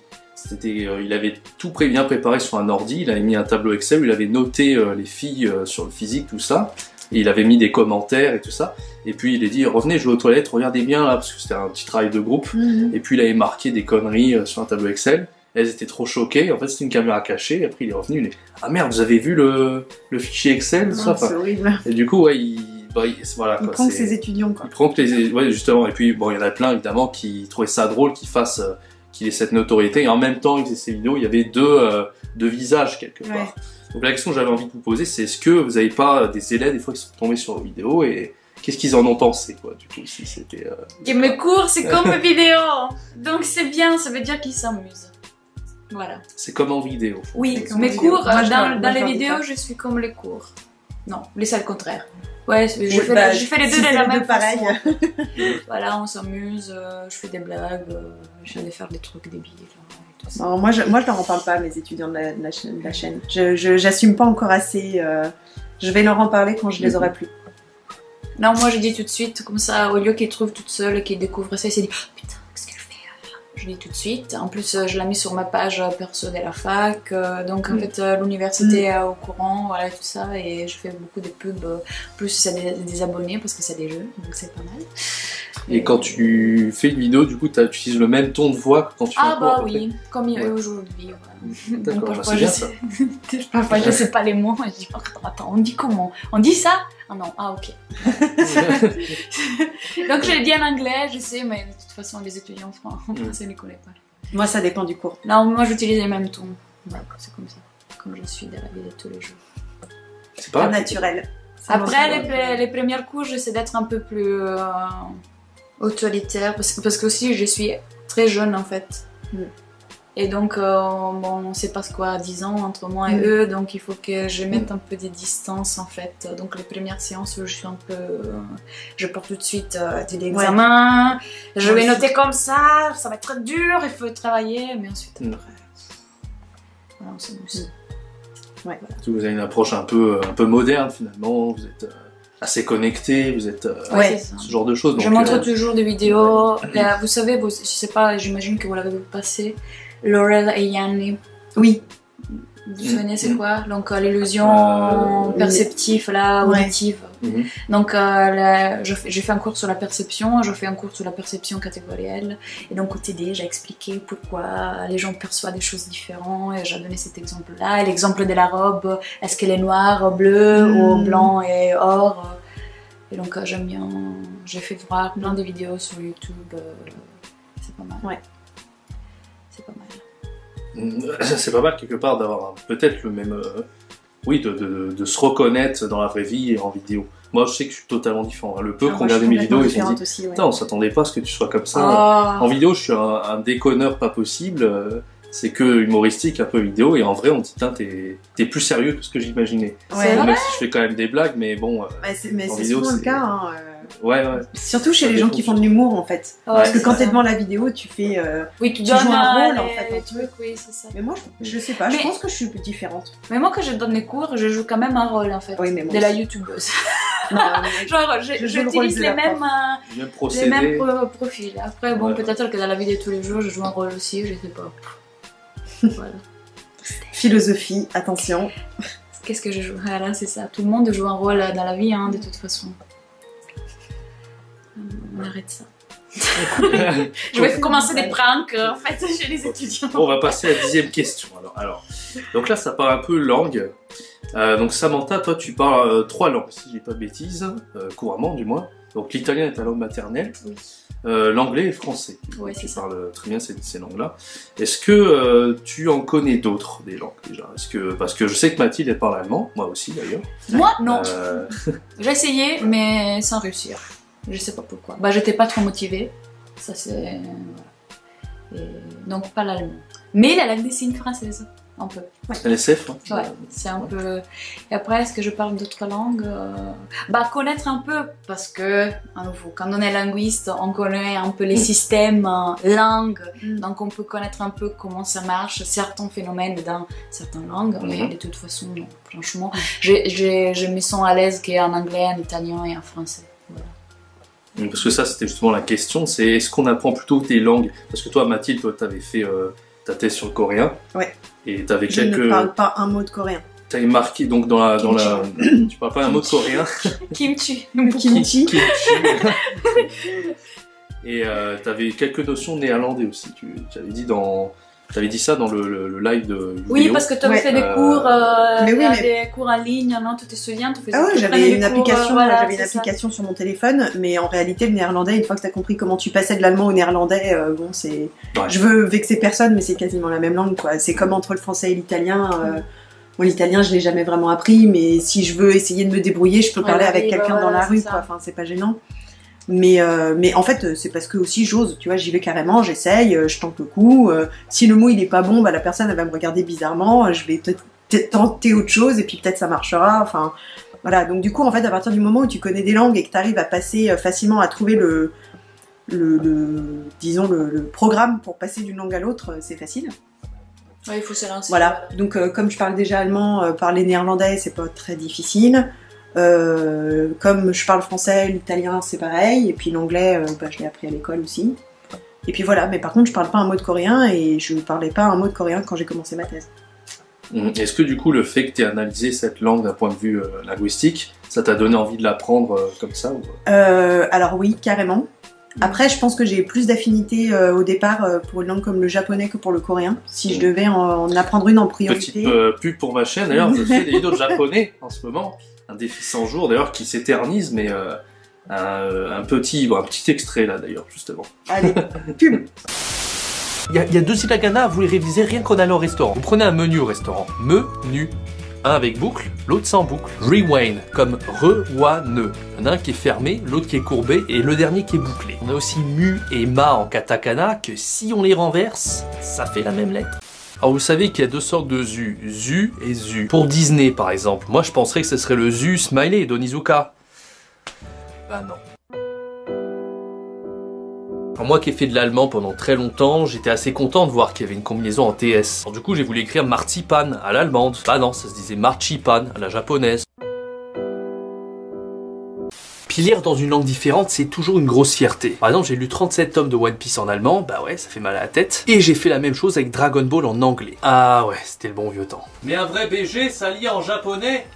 avait tout bien préparé sur un ordi, il avait mis un tableau Excel où il avait noté les filles sur le physique, tout ça, et il avait mis des commentaires et tout ça, et puis il a dit revenez jouer aux toilettes, regardez bien là, parce que c'était un petit travail de groupe, et puis il avait marqué des conneries sur un tableau Excel, elles étaient trop choquées, en fait c'était une caméra cachée, et après il est revenu, il dit ah merde, vous avez vu le fichier Excel, tout ça, c'est horrible. Et du coup il prend que ses étudiants quoi. Il prend que justement, et puis bon il y en a plein évidemment qui trouvaient ça drôle qu'il ait cette notoriété, et en même temps il faisait ces vidéos, il y avait deux visages quelque part. Donc la question que j'avais envie de vous poser, c'est est-ce que vous n'avez pas des élèves des fois qui sont tombés sur vos vidéos et qu'est-ce qu'ils en ont pensé quoi, du coup, si c'était... Mes cours c'est comme mes vidéos, donc c'est bien, ça veut dire qu'ils s'amusent. Voilà. C'est comme en vidéo. Oui, mes cours, dans les vidéos je suis comme les cours. Non, c'est le contraire. Ouais, je fais les deux de la même façon. Voilà, on s'amuse, je fais des blagues, j'allais faire des trucs débiles. Non, moi je leur en parle pas à mes étudiants de la chaîne. J'assume pas encore assez. Je vais leur en parler quand je les aurai plus. Non, moi je dis tout de suite, comme ça, au lieu qu'ils trouvent toute seule et qu'ils découvrent ça, ils se disent oh, putain, qu'est-ce qu'elle fait là? Je dis tout de suite. En plus, je l'ai mis sur ma page perso de la fac, donc en fait, l'université est au courant, voilà, tout ça, et je fais beaucoup de pubs. Plus c'est des abonnés parce que c'est des jeux, donc c'est pas mal. Et quand tu fais une vidéo, du coup, tu utilises le même ton de voix que quand tu fais un cours? Ah bah oui, comme il est aujourd'hui. D'accord, parfois, c'est bien ça. Parfois je sais pas les mots, et je dis attends, on dit comment? On dit ça? Ah non, ah ok. Donc je l'ai dit en anglais, je sais, mais de toute façon les étudiants français ne connaissent pas. Moi ça dépend du cours. Non, moi j'utilise les mêmes tons. Ouais, c'est comme ça, comme je suis dans la vie de tous les jours. C'est pas naturel. Après les premiers cours, j'essaie d'être un peu plus autoritaire, parce que aussi je suis très jeune en fait. Et donc, bon, on sait pas quoi, 10 ans entre moi et eux, donc il faut que je mette un peu de distance en fait. Donc les premières séances, je suis un peu... je porte tout de suite des examens, je vais noter comme ça va être dur, il faut travailler, mais ensuite après... Voilà, on s'amuse. Ouais. Voilà. Vous avez une approche un peu moderne finalement, vous êtes assez connecté, vous êtes ce genre de choses. Donc, je montre toujours des vidéos, vous savez, je sais pas, j'imagine que vous l'avez passé, Laurel et Yanni. Oui. Vous vous souvenez c'est quoi? Donc l'illusion perceptive, là, auditive. Donc j'ai fait un cours sur la perception, je fais un cours sur la perception catégorielle. Et donc au TD, j'ai expliqué pourquoi les gens perçoivent des choses différentes. Et j'ai donné cet exemple-là. Et l'exemple de la robe, est-ce qu'elle est noire, bleue, ou blanc et or? Et donc j'aime bien, j'ai fait voir plein de vidéos sur YouTube. C'est pas mal. Ouais. C'est pas mal. C'est pas mal quelque part d'avoir peut-être le même oui, de se reconnaître dans la vraie vie et en vidéo. Moi, je sais que je suis totalement différent. Le peu qu'on regardait mes vidéos, ils se sont dit, putain, on s'attendait pas à ce que tu sois comme ça. En vidéo, je suis un déconneur pas possible. C'est que humoristique, un peu vidéo, et en vrai, on dit, putain, t'es plus sérieux que ce que j'imaginais. Même si je fais quand même des blagues, mais bon. Mais c'est souvent le cas. Hein, ouais. Surtout chez les gens qui font de l'humour, en fait. Parce que quand t'es devant la vidéo, tu fais. Oui, tu joues un rôle, les, en fait. Les trucs, oui, c'est ça. Mais moi, je sais pas, je pense que je suis différente. Mais moi, quand je donne les cours, je joue quand même un rôle, en fait. Oui, mais moi de la youtubeuse. Genre, j'utilise les mêmes profils. Après, bon, peut-être que dans la vie de tous les jours, je joue un rôle aussi, je sais pas. Voilà. Philosophie, attention. Qu'est-ce que je joue? Voilà, c'est ça. Tout le monde joue un rôle dans la vie, hein, de toute façon. On arrête ça. Je vais commencer des pranks en fait chez les étudiants. Bon, on va passer à la 10e question. Alors, donc là, ça parle un peu langue. Donc Samantha, toi, tu parles 3 langues, si je dis pas de bêtises, couramment du moins. Donc l'italien est ta langue maternelle. Oui. L'anglais et le français. Oui, c'est ça. Tu parles très bien ces langues-là. Est-ce que tu en connais d'autres, des langues déjà? Parce que je sais que Mathilde, elle parle allemand, moi aussi d'ailleurs. Moi, non. J'ai essayé, mais sans réussir. Je sais pas pourquoi. Bah, j'étais pas trop motivée. Ça, c'est. Voilà. Donc, pas l'allemand. Mais la langue des signes française. Un peu. LSF, hein. Ouais, c'est un peu. Et après, est-ce que je parle d'autres langues? Bah, connaître un peu, parce que, à nouveau, quand on est linguiste, on connaît un peu les systèmes langues, donc on peut connaître un peu comment ça marche, certains phénomènes dans certaines langues, mais de toute façon, non, franchement, je me sens à l'aise qu'en anglais, en italien et en français. Voilà. Parce que ça, c'était justement la question, c'est est-ce qu'on apprend plutôt des langues? Parce que toi, Mathilde, toi, t'avais fait ta thèse sur le coréen. Ouais. Et t'avais quelques... Je ne parle pas un mot de coréen. T'avais marqué donc dans la... Tu parles pas un mot de coréen. Kimchi. Kimchi. Et t'avais quelques notions de néerlandais aussi. T'avais dit ça dans le live de vidéo. Oui, parce que tu avais fait des cours, des cours en ligne, non? Tu te souviens? J'avais une application sur mon téléphone, mais en réalité, le néerlandais, une fois que tu as compris comment tu passais de l'allemand au néerlandais, bon, c'est... Ouais. Je veux vexer personne, mais c'est quasiment la même langue, quoi. C'est comme entre le français et l'italien. Bon, l'italien, je l'ai jamais vraiment appris, mais si je veux essayer de me débrouiller, je peux parler avec quelqu'un dans la rue, quoi. Enfin, c'est pas gênant. Mais en fait, c'est parce que aussi j'ose, tu vois, j'y vais carrément, j'essaye, je tente le coup. Si le mot il est pas bon, bah la personne elle va me regarder bizarrement, je vais peut-être tenter autre chose et puis peut-être ça marchera. Enfin, voilà. Donc du coup, en fait, à partir du moment où tu connais des langues et que tu arrives à passer facilement à trouver le programme pour passer d'une langue à l'autre, c'est facile. Ouais, il faut se lancer. Voilà. Donc comme je parle déjà allemand, parler néerlandais c'est pas très difficile. Comme je parle français, l'italien c'est pareil, et puis l'anglais, je l'ai appris à l'école aussi. Et puis voilà, mais par contre je parle pas un mot de coréen et je parlais pas un mot de coréen quand j'ai commencé ma thèse. Est-ce que du coup le fait que tu aies analysé cette langue d'un point de vue linguistique, ça t'a donné envie de l'apprendre comme ça ou... Alors oui, carrément. Après je pense que j'ai plus d'affinité au départ pour une langue comme le japonais que pour le coréen, si je devais en apprendre une en priorité. Petite pub pour ma chaîne, d'ailleurs je fais des vidéos de japonais en ce moment. Un défi 100 jours d'ailleurs qui s'éternise, mais un petit extrait là d'ailleurs justement. Allez, pub. Il y a 2 hiragana à vous les réviser rien qu'en allant au restaurant. Vous prenez un menu au restaurant, menu, un avec boucle, l'autre sans boucle. Rewind comme re-wa-ne. Il y en a un qui est fermé, l'autre qui est courbé et le dernier qui est bouclé. On a aussi mu et ma en katakana que si on les renverse, ça fait la même lettre. Alors vous savez qu'il y a 2 sortes de zu, zu et zu. Pour Disney par exemple, moi je penserais que ce serait le zu smiley d'Onizuka. Bah non. Alors moi qui ai fait de l'allemand pendant très longtemps, j'étais assez content de voir qu'il y avait une combinaison en TS. Alors du coup j'ai voulu écrire marzipan à l'allemande. Bah non, ça se disait marzipan à la japonaise. Puis lire dans une langue différente, c'est toujours une grosse fierté. Par exemple, j'ai lu 37 tomes de One Piece en allemand, bah ouais, ça fait mal à la tête. Et j'ai fait la même chose avec Dragon Ball en anglais. Ah ouais, c'était le bon vieux temps. Mais un vrai BG, ça lit en japonais?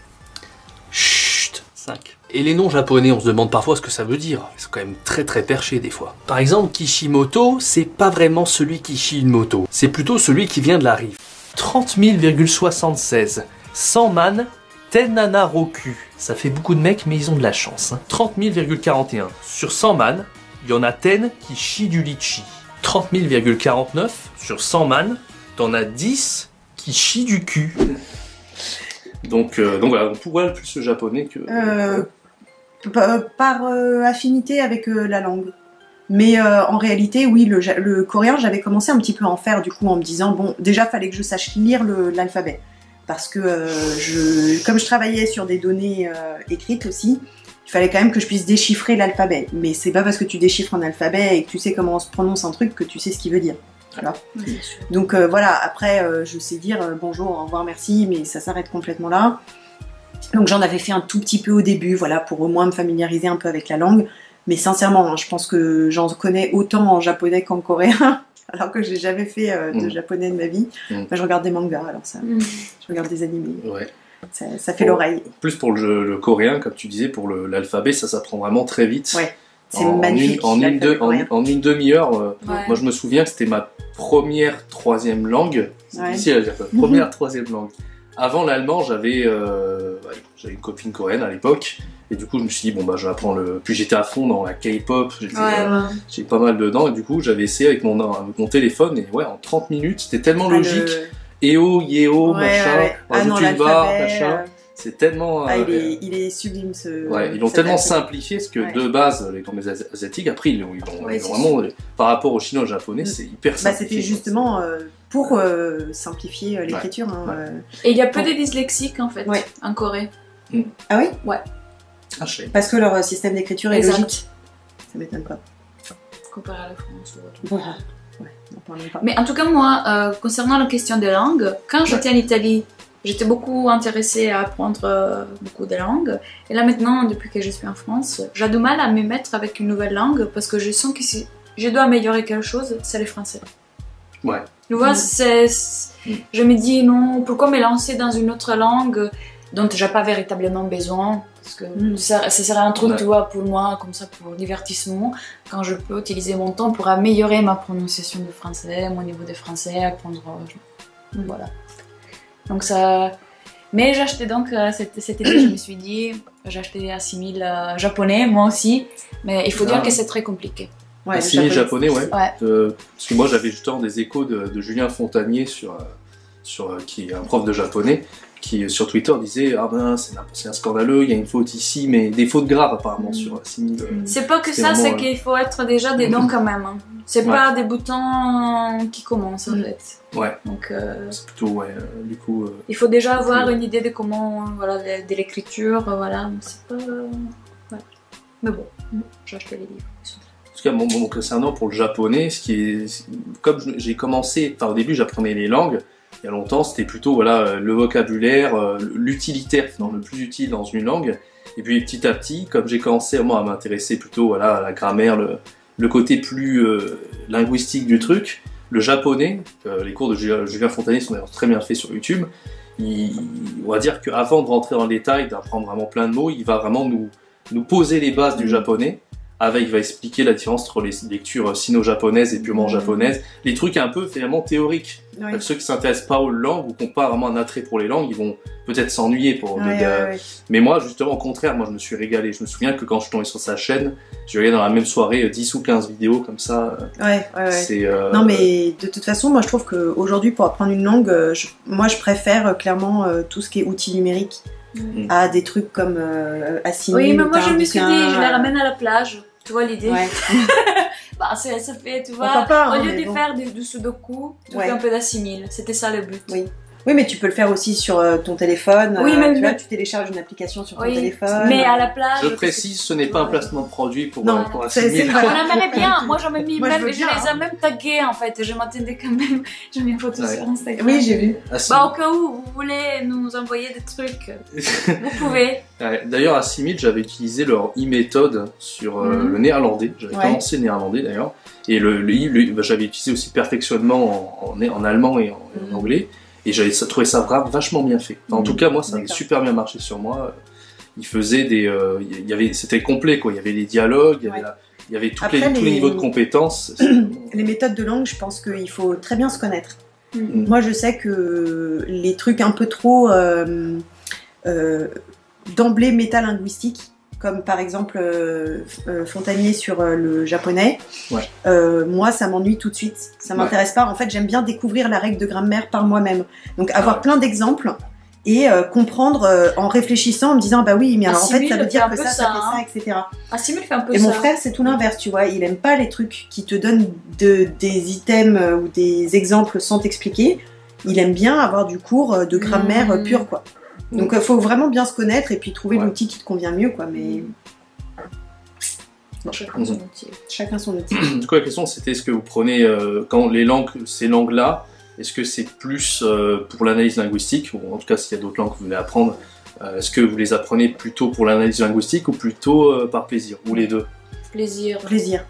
Chut, 5. Et les noms japonais, on se demande parfois ce que ça veut dire. Ils sont quand même très perchés des fois. Par exemple, Kishimoto, c'est pas vraiment celui qui chie une moto. C'est plutôt celui qui vient de la rive. 30 000,76. 100 man. Tennana Roku, ça fait beaucoup de mecs mais ils ont de la chance. 30 000,41. Sur 100 man, il y en a Ten qui chie du litchi. 30 000,49. Sur 100 man, t'en as 10 qui chient du cul. Donc voilà, on pourrait plus le japonais que... par affinité avec la langue. Mais en réalité, oui, le coréen, j'avais commencé un petit peu à en faire, du coup, en me disant, bon, déjà, fallait que je sache lire l'alphabet. Parce que comme je travaillais sur des données écrites aussi, il fallait quand même que je puisse déchiffrer l'alphabet. Mais c'est pas parce que tu déchiffres un alphabet et que tu sais comment on se prononce un truc que tu sais ce qu'il veut dire. Voilà. Donc voilà, après, je sais dire bonjour, au revoir, merci, mais ça s'arrête complètement là. Donc j'en avais fait un tout petit peu au début, voilà, pour au moins me familiariser un peu avec la langue. Mais sincèrement, hein, je pense que j'en connais autant en japonais qu'en coréen, alors que j'ai jamais fait de japonais de ma vie. Enfin, je regarde des mangas, alors ça, je regarde des animés. Ouais. Ça fait l'oreille. Plus pour le coréen, comme tu disais, pour l'alphabet, ça s'apprend vraiment très vite. Ouais. C'est magnifique. En une demi-heure, moi je me souviens que c'était ma première troisième langue. C'est difficile à dire quoi. Première troisième langue. Avant l'allemand, j'avais une copine coréenne à l'époque, et du coup je me suis dit bon bah je vais apprendre Puis j'étais à fond dans la K-pop, j'ai pas mal dedans, et du coup j'avais essayé avec mon téléphone, et ouais, en 30 minutes, c'était tellement logique. EO, YEO, machin, rajoute une barre, machin. C'est tellement... il est sublime ils l'ont tellement simplifié, parce que de base, les langues asiatiques, après ils l'ont vraiment... Par rapport au chinois et au japonais, c'est hyper simplifié. C'était justement pour simplifier l'écriture. Et il y a peu de dyslexiques en fait, en Corée. Ah oui? Ouais. Ah, je sais. Parce que leur système d'écriture est logique. Ça m'étonne pas. Comparé à la France ou autre. Voilà. Mais en tout cas, moi, concernant la question des langues, quand j'étais en Italie, j'étais beaucoup intéressée à apprendre beaucoup de langues. Et là maintenant, depuis que je suis en France, j'ai du mal à me mettre avec une nouvelle langue parce que je sens que si je dois améliorer quelque chose, c'est le français. Ouais. Tu vois, je me dis non, pourquoi me lancer dans une autre langue dont j'ai pas véritablement besoin? Parce que ça serait un truc, tu vois, pour moi, comme ça, pour le divertissement, quand je peux utiliser mon temps pour améliorer ma prononciation de français, mon niveau de français, apprendre... Voilà. Donc ça... Mais j'ai acheté donc cet été, je me suis dit, j'ai acheté Assimil japonais, moi aussi, mais il faut dire que c'est très compliqué. Ouais, Assimil japonais, parce que moi j'avais justement des échos de Julien Fontanier, qui est un prof de japonais, qui sur Twitter disait ah ben c'est un scandaleux, il y a une faute ici, mais des fautes graves apparemment sur Assimil. C'est pas que ça, c'est qu'il faut être déjà dedans quand même. Hein. C'est pas des boutons qui commencent en fait. Ouais. Donc c'est plutôt du coup. Il faut déjà avoir une idée de comment de l'écriture, voilà. C'est pas. Ouais. Mais bon, j'ai acheté les livres. En tout cas, mon concernant pour le japonais, comme j'ai commencé, au début j'apprenais les langues. Il y a longtemps, c'était plutôt le vocabulaire, l'utilitaire, le plus utile dans une langue. Et puis petit à petit, comme j'ai commencé moi, à m'intéresser plutôt à la grammaire, le côté plus linguistique du truc, le japonais, les cours de Julien Fontanier sont d'ailleurs très bien faits sur YouTube. On va dire qu'avant de rentrer dans le détail, d'apprendre vraiment plein de mots, il va vraiment nous poser les bases du japonais. Il va expliquer la différence entre les lectures sino-japonaises et purement japonaises, les trucs un peu finalement théoriques. Oui. Ceux qui s'intéressent pas aux langues ou qui n'ont pas vraiment un attrait pour les langues, ils vont peut-être s'ennuyer. Mais moi, justement, au contraire, je me suis régalé. Je me souviens que quand je suis tombé sur sa chaîne, j'ai regardé dans la même soirée 10 ou 15 vidéos comme ça. Non, mais de toute façon, moi je trouve qu'aujourd'hui, pour apprendre une langue, je préfère clairement tout ce qui est outils numériques à des trucs comme Assimil. Oui, mais moi je me suis dit, je les ramène à la plage. Tu vois l'idée? Ça fait, tu vois, au lieu de faire du sudoku, tu fais un peu d'Assimil. C'était ça le but. Oui, mais tu peux le faire aussi sur ton téléphone. Oui, tu télécharges une application sur ton téléphone. Mais à la plage. Je précise, ce n'est pas un placement de produit pour Assimil. On aimerait bien. Moi, j'en ai mis je les ai même tagués en fait. Je m'attendais quand même. J'ai mis une photo sur Instagram. Oui, j'ai vu. Au cas où vous voulez nous envoyer des trucs, vous pouvez. D'ailleurs, Assimil, j'avais utilisé leur e-méthode sur le néerlandais. J'avais commencé le néerlandais d'ailleurs. Et j'avais utilisé aussi perfectionnement en allemand et en anglais. Et j'avais trouvé ça vachement bien fait. En tout cas, moi, ça avait super bien marché sur moi. Il faisait c'était complet, quoi. Il y avait les dialogues, il y avait tous les niveaux de compétences. Les méthodes de langue, je pense qu'il faut très bien se connaître. Moi, je sais que les trucs un peu trop d'emblée métalinguistiques, comme par exemple Fontanier sur le japonais, moi ça m'ennuie tout de suite, ça m'intéresse pas. En fait, j'aime bien découvrir la règle de grammaire par moi-même, donc avoir plein d'exemples et comprendre en réfléchissant, en me disant bah oui, mais alors en fait ça veut dire que ça fait ça, etc. Simule fait un peu et ça. mon frère c'est tout l'inverse, tu vois, il aime pas les trucs qui te donnent des items ou des exemples sans t'expliquer. Il aime bien avoir du cours de grammaire pure, quoi. Donc faut vraiment bien se connaître et puis trouver l'outil qui te convient mieux, quoi. Mais bon, chacun son outil. Chacun son outil. Du coup la question c'était est-ce que vous prenez quand les langues, ces langues-là, est-ce que c'est plus pour l'analyse linguistique, ou en tout cas s'il y a d'autres langues que vous voulez apprendre, est-ce que vous les apprenez plutôt pour l'analyse linguistique ou plutôt par plaisir, ou les deux? Plaisir. Plaisir.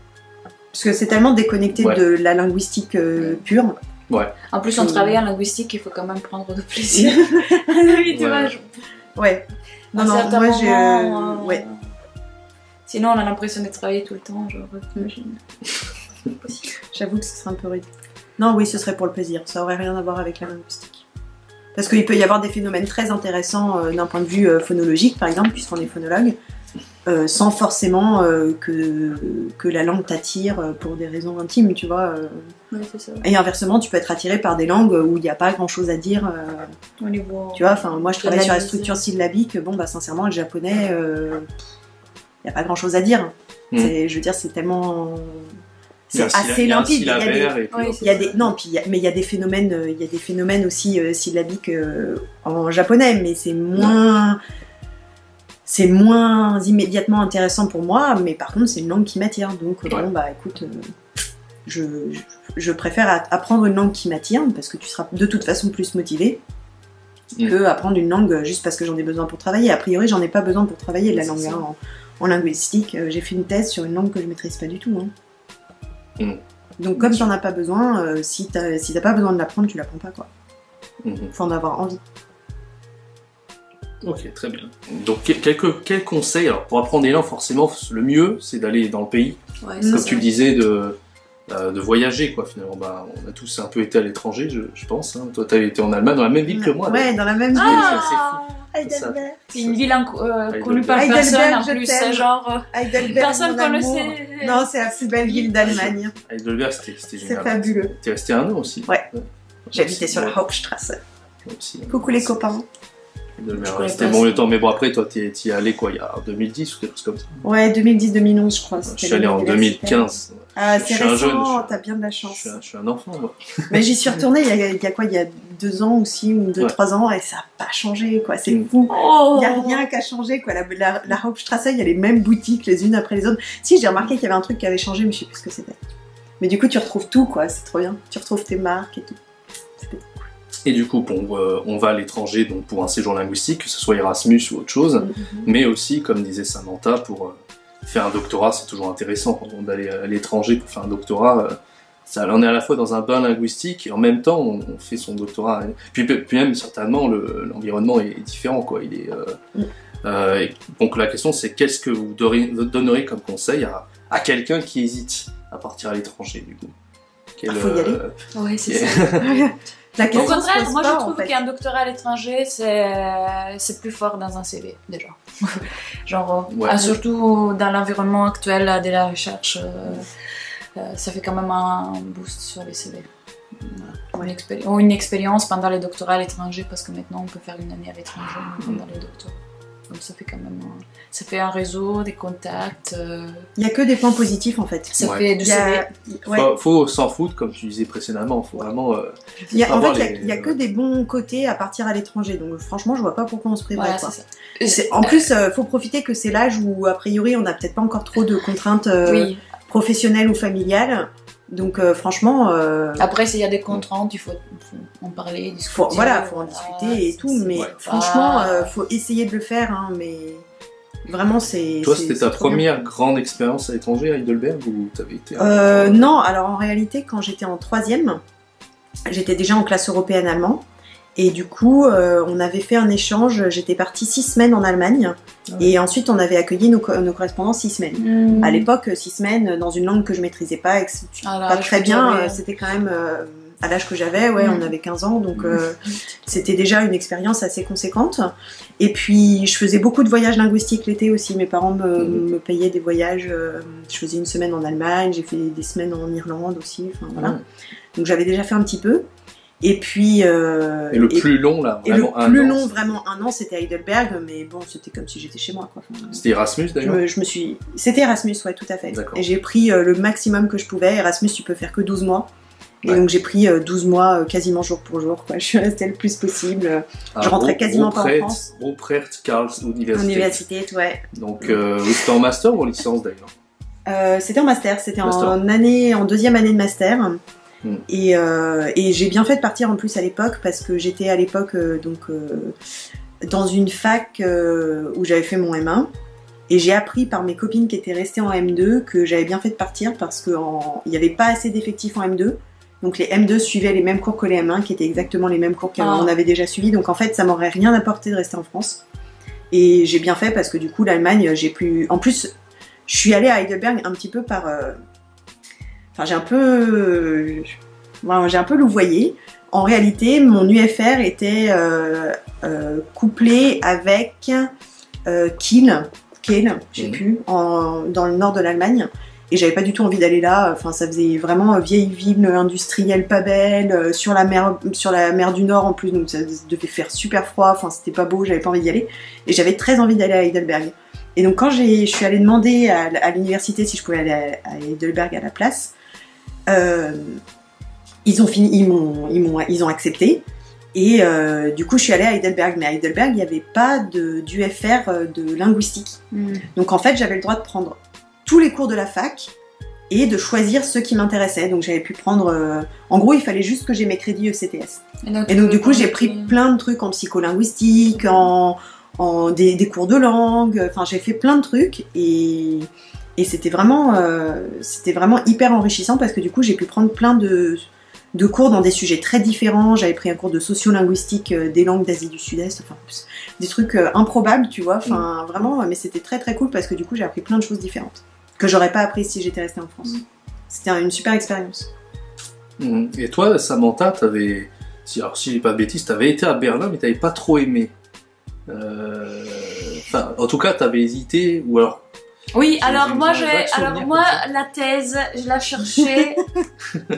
Parce que c'est tellement déconnecté de la linguistique pure. Ouais. En plus, on travaille en linguistique, il faut quand même prendre de plaisir. Oui, tu vois. Ouais. Non, non, moi j'ai... Sinon, on a l'impression de travailler tout le temps, genre, t'imagines. J'avoue que ce serait un peu rude. Non, oui, ce serait pour le plaisir. Ça aurait rien à voir avec la linguistique. Parce qu'il peut y avoir des phénomènes très intéressants d'un point de vue phonologique, par exemple, puisqu'on est phonologue, sans forcément que la langue t'attire pour des raisons intimes, tu vois. Ouais, c'est ça. Et inversement, tu peux être attiré par des langues où il n'y a pas grand-chose à dire. Au niveau... Tu vois, enfin, moi je travaille sur la structure syllabique. Bon, bah sincèrement, le japonais, il n'y a pas grand-chose à dire. Je veux dire, c'est tellement... C'est assez limpide. Mais il y a des phénomènes aussi syllabiques en japonais, mais c'est moins immédiatement intéressant pour moi, mais par contre c'est une langue qui m'attire, donc bon bah écoute, je préfère apprendre une langue qui m'attire, parce que tu seras de toute façon plus motivé que apprendre une langue juste parce que j'en ai besoin pour travailler. A priori j'en ai pas besoin pour travailler de la langue, hein. En linguistique, j'ai fait une thèse sur une langue que je maîtrise pas du tout, hein. Donc comme tu n'en as pas besoin, si t'as pas besoin de l'apprendre, tu l'apprends pas, quoi. Faut en avoir envie. Ok, très bien. Donc quels conseils, alors pour apprendre des langues, forcément le mieux c'est d'aller dans le pays, comme tu le disais, de voyager, quoi, finalement. Bah, on a tous un peu été à l'étranger, je pense, hein. Toi t'avais été en Allemagne, dans la même ville que moi. Ouais, dans la même ville. C'est fou. Heidelberg. C'est une ville connue par personne en plus, c'est genre... personne connaissait... Non, c'est la plus belle ville d'Allemagne. Heidelberg, c'était génial. C'est fabuleux. T'es resté un an aussi. Ouais. J'habitais sur la Hauptstrasse. Coucou les copains. C'était bon le temps, mais bon après toi t'y es allé quoi, il y a 2010 ou quelque chose comme ça? Ouais, 2010-2011 je crois. Je suis allé en 2015. Ah, c'est récent, t'as bien de la chance. Je suis un enfant, moi. Mais j'y suis retournée il y a quoi, il y a 2 ans aussi, ou 2-3 ans, et ça n'a pas changé, quoi. C'est fou. Il n'y a rien qu'à changer, quoi. La Hauptstrasse, il y a les mêmes boutiques les unes après les autres. Si, j'ai remarqué qu'il y avait un truc qui avait changé, mais je sais plus ce que c'était. Mais du coup, tu retrouves tout, quoi. C'est trop bien. Tu retrouves tes marques et tout. Et du coup, bon, on va à l'étranger donc pour un séjour linguistique, que ce soit Erasmus ou autre chose, mais aussi, comme disait Samantha, pour faire un doctorat, c'est toujours intéressant d'aller à l'étranger pour faire un doctorat. On est à la fois dans un bain linguistique et en même temps, on fait son doctorat. Puis même, certainement, l'environnement est différent, quoi. Il est, donc la question, c'est qu'est-ce que vous donneriez comme conseil à quelqu'un qui hésite à partir à l'étranger, du coup? Faut y aller. Oui, c'est ça. Au contraire, moi je trouve qu'un doctorat à l'étranger, c'est plus fort dans un CV, déjà. Genre, surtout dans l'environnement actuel de la recherche, ça fait quand même un boost sur les CV. Voilà. Ou une expérience pendant les doctorats à l'étranger, parce que maintenant on peut faire une année à l'étranger pendant les doctorats. Donc ça fait quand même ça fait un réseau, des contacts. Il n'y a que des points positifs en fait. Ça fait du CV. Faut s'en foutre, comme tu disais précédemment. Faut vraiment. Il y a que des bons côtés à partir à l'étranger. Donc franchement, je vois pas pourquoi on se priverait. En plus, faut profiter que c'est l'âge où a priori on n'a peut-être pas encore trop de contraintes professionnelles ou familiales. Donc franchement... Après, s'il y a des contraintes, il faut en parler, discuter. Faut en discuter et tout, mais franchement, faut essayer de le faire, hein, mais vraiment c'est... Toi, c'était ta première grande expérience à l'étranger à Heidelberg ou t'avais été... Non, alors en réalité, quand j'étais en 3e, j'étais déjà en classe européenne allemand. Et du coup, on avait fait un échange, j'étais partie 6 semaines en Allemagne, et ensuite on avait accueilli nos correspondants 6 semaines. À l'époque, 6 semaines dans une langue que je maîtrisais pas, pas très bien, c'était quand même à l'âge que j'avais, on avait 15 ans, donc c'était déjà une expérience assez conséquente. Et puis je faisais beaucoup de voyages linguistiques l'été aussi, mes parents me payaient des voyages, je faisais une semaine en Allemagne, j'ai fait des semaines en Irlande aussi, enfin voilà. Donc j'avais déjà fait un petit peu. Et puis... et le plus long, là, vraiment un an. Le plus long, vraiment un an, c'était Heidelberg, mais bon, c'était comme si j'étais chez moi, quoi. Enfin, c'était Erasmus, d'ailleurs? C'était Erasmus, ouais, tout à fait. Et j'ai pris le maximum que je pouvais. Erasmus, tu peux faire que 12 mois. Et donc j'ai pris 12 mois quasiment jour pour jour, quoi. Je suis restée le plus possible. Je rentrais quasiment pas en France. Ruprecht Karls Université, ouais. Donc c'était en master ou en licence, d'ailleurs? C'était en master, c'était en deuxième année de master. Et j'ai bien fait de partir en plus à l'époque parce que j'étais à l'époque dans une fac où j'avais fait mon M1 et j'ai appris par mes copines qui étaient restées en M2 que j'avais bien fait de partir parce qu'il n'y avait pas assez d'effectifs en M2. Donc les M2 suivaient les mêmes cours que les M1 qui étaient exactement les mêmes cours qu'on avait déjà suivis. Donc en fait ça m'aurait rien apporté de rester en France. Et j'ai bien fait parce que du coup l'Allemagne j'ai pu... En plus je suis allée à Heidelberg un petit peu par... Enfin, j'ai un peu louvoyé. En réalité, mon UFR était couplé avec Kiel, je sais plus, dans le nord de l'Allemagne. Et j'avais pas du tout envie d'aller là. Enfin, ça faisait vraiment vieille ville industrielle pas belle, sur la mer du Nord en plus, donc ça devait faire super froid. Enfin, c'était pas beau, j'avais pas envie d'y aller. Et j'avais très envie d'aller à Heidelberg. Et donc quand je suis allée demander à l'université si je pouvais aller à Heidelberg à la place, ils ont accepté et du coup je suis allée à Heidelberg, mais à Heidelberg il n'y avait pas d'UFR de linguistique. Donc en fait j'avais le droit de prendre tous les cours de la fac et de choisir ceux qui m'intéressaient. Donc j'avais pu prendre, en gros il fallait juste que j'ai mes crédits ECTS. Et donc du coup j'ai pris plein de trucs en psycholinguistique, des cours de langue, enfin j'ai fait plein de trucs et c'était vraiment hyper enrichissant parce que du coup j'ai pu prendre plein de cours dans des sujets très différents. J'avais pris un cours de sociolinguistique des langues d'Asie du Sud-Est, enfin des trucs improbables, tu vois, enfin vraiment, mais c'était très très cool parce que du coup j'ai appris plein de choses différentes que j'aurais pas appris si j'étais restée en France. C'était une super expérience. Et toi, Samantha, si je dis pas de bêtises, t'avais été à Berlin mais t'avais pas trop aimé. Enfin, en tout cas, t'avais hésité ou alors. Oui, alors moi, la thèse, je la cherchais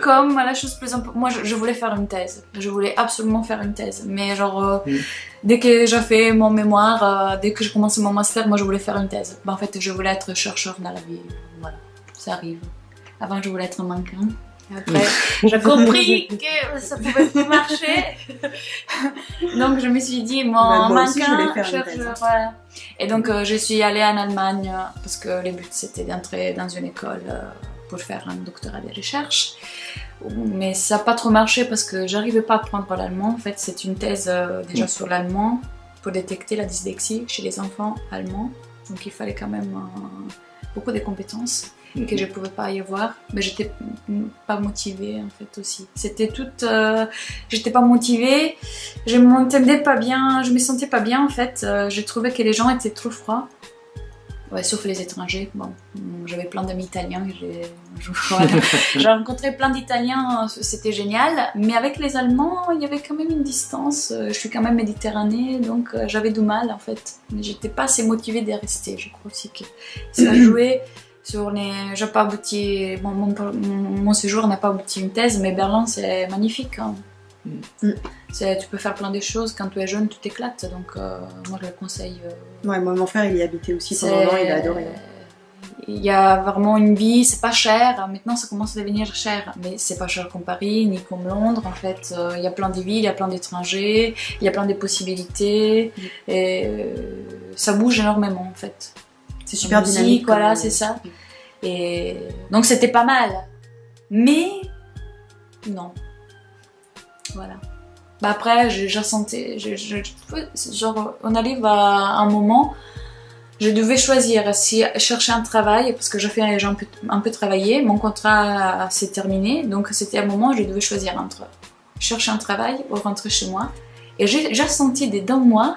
comme la chose plus importante. Moi, je voulais faire une thèse. Je voulais absolument faire une thèse. Mais genre, dès que j'ai fait mon mémoire, dès que j'ai commencé mon master, moi, je voulais faire une thèse. En fait, je voulais être chercheur dans la vie. Voilà, ça arrive. Avant, je voulais être un mannequin. Après, j'ai compris que ça pouvait plus marcher. Donc, je me suis dit, mon mannequin, chercheur, voilà. Et donc, je suis allée en Allemagne parce que le but c'était d'entrer dans une école pour faire un doctorat de recherche. Mais ça n'a pas trop marché parce que j'arrivais pas à apprendre l'allemand. En fait, c'est une thèse déjà sur l'allemand pour détecter la dyslexie chez les enfants allemands. Donc, il fallait quand même beaucoup de compétences que je pouvais pas y avoir, mais j'étais pas motivée en fait aussi. C'était toute, j'étais pas motivée, je m'entendais pas bien, je me sentais pas bien en fait. J'ai trouvé que les gens étaient trop froids, ouais, sauf les étrangers. Bon, j'avais plein d'amis italiens, j'ai rencontré plein d'Italiens, c'était génial. Mais avec les Allemands, il y avait quand même une distance. Je suis quand même méditerranée, donc j'avais du mal en fait. Mais j'étais pas assez motivée de rester. Je crois aussi que ça a joué. J'ai pas abouti, mon séjour n'a pas abouti une thèse, mais Berlin c'est magnifique. Hein. Tu peux faire plein de choses, quand tu es jeune, tout éclate, donc moi je le conseille. Ouais, moi mon frère il y habitait aussi pendant un an, il a adoré. Il y a vraiment une vie, c'est pas cher, maintenant ça commence à devenir cher, mais c'est pas cher comme Paris, ni comme Londres en fait. Il y a plein de villes, il y a plein d'étrangers, il y a plein de possibilités, et ça bouge énormément en fait. C'est super dynamique, voilà, c'est ça. Et donc c'était pas mal, mais non. Voilà. Bah après, j'ai senti, genre, on arrive à un moment, je devais choisir si chercher un travail parce que j'ai un peu travaillé, mon contrat s'est terminé, donc c'était un moment où je devais choisir entre chercher un travail ou rentrer chez moi. Et j'ai senti dans moi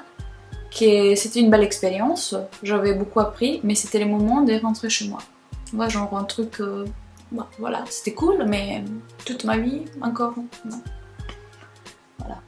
que c'était une belle expérience, j'avais beaucoup appris, mais c'était le moment de rentrer chez moi. Moi, genre un truc, voilà, c'était cool, mais toute ma vie, encore, non. Voilà.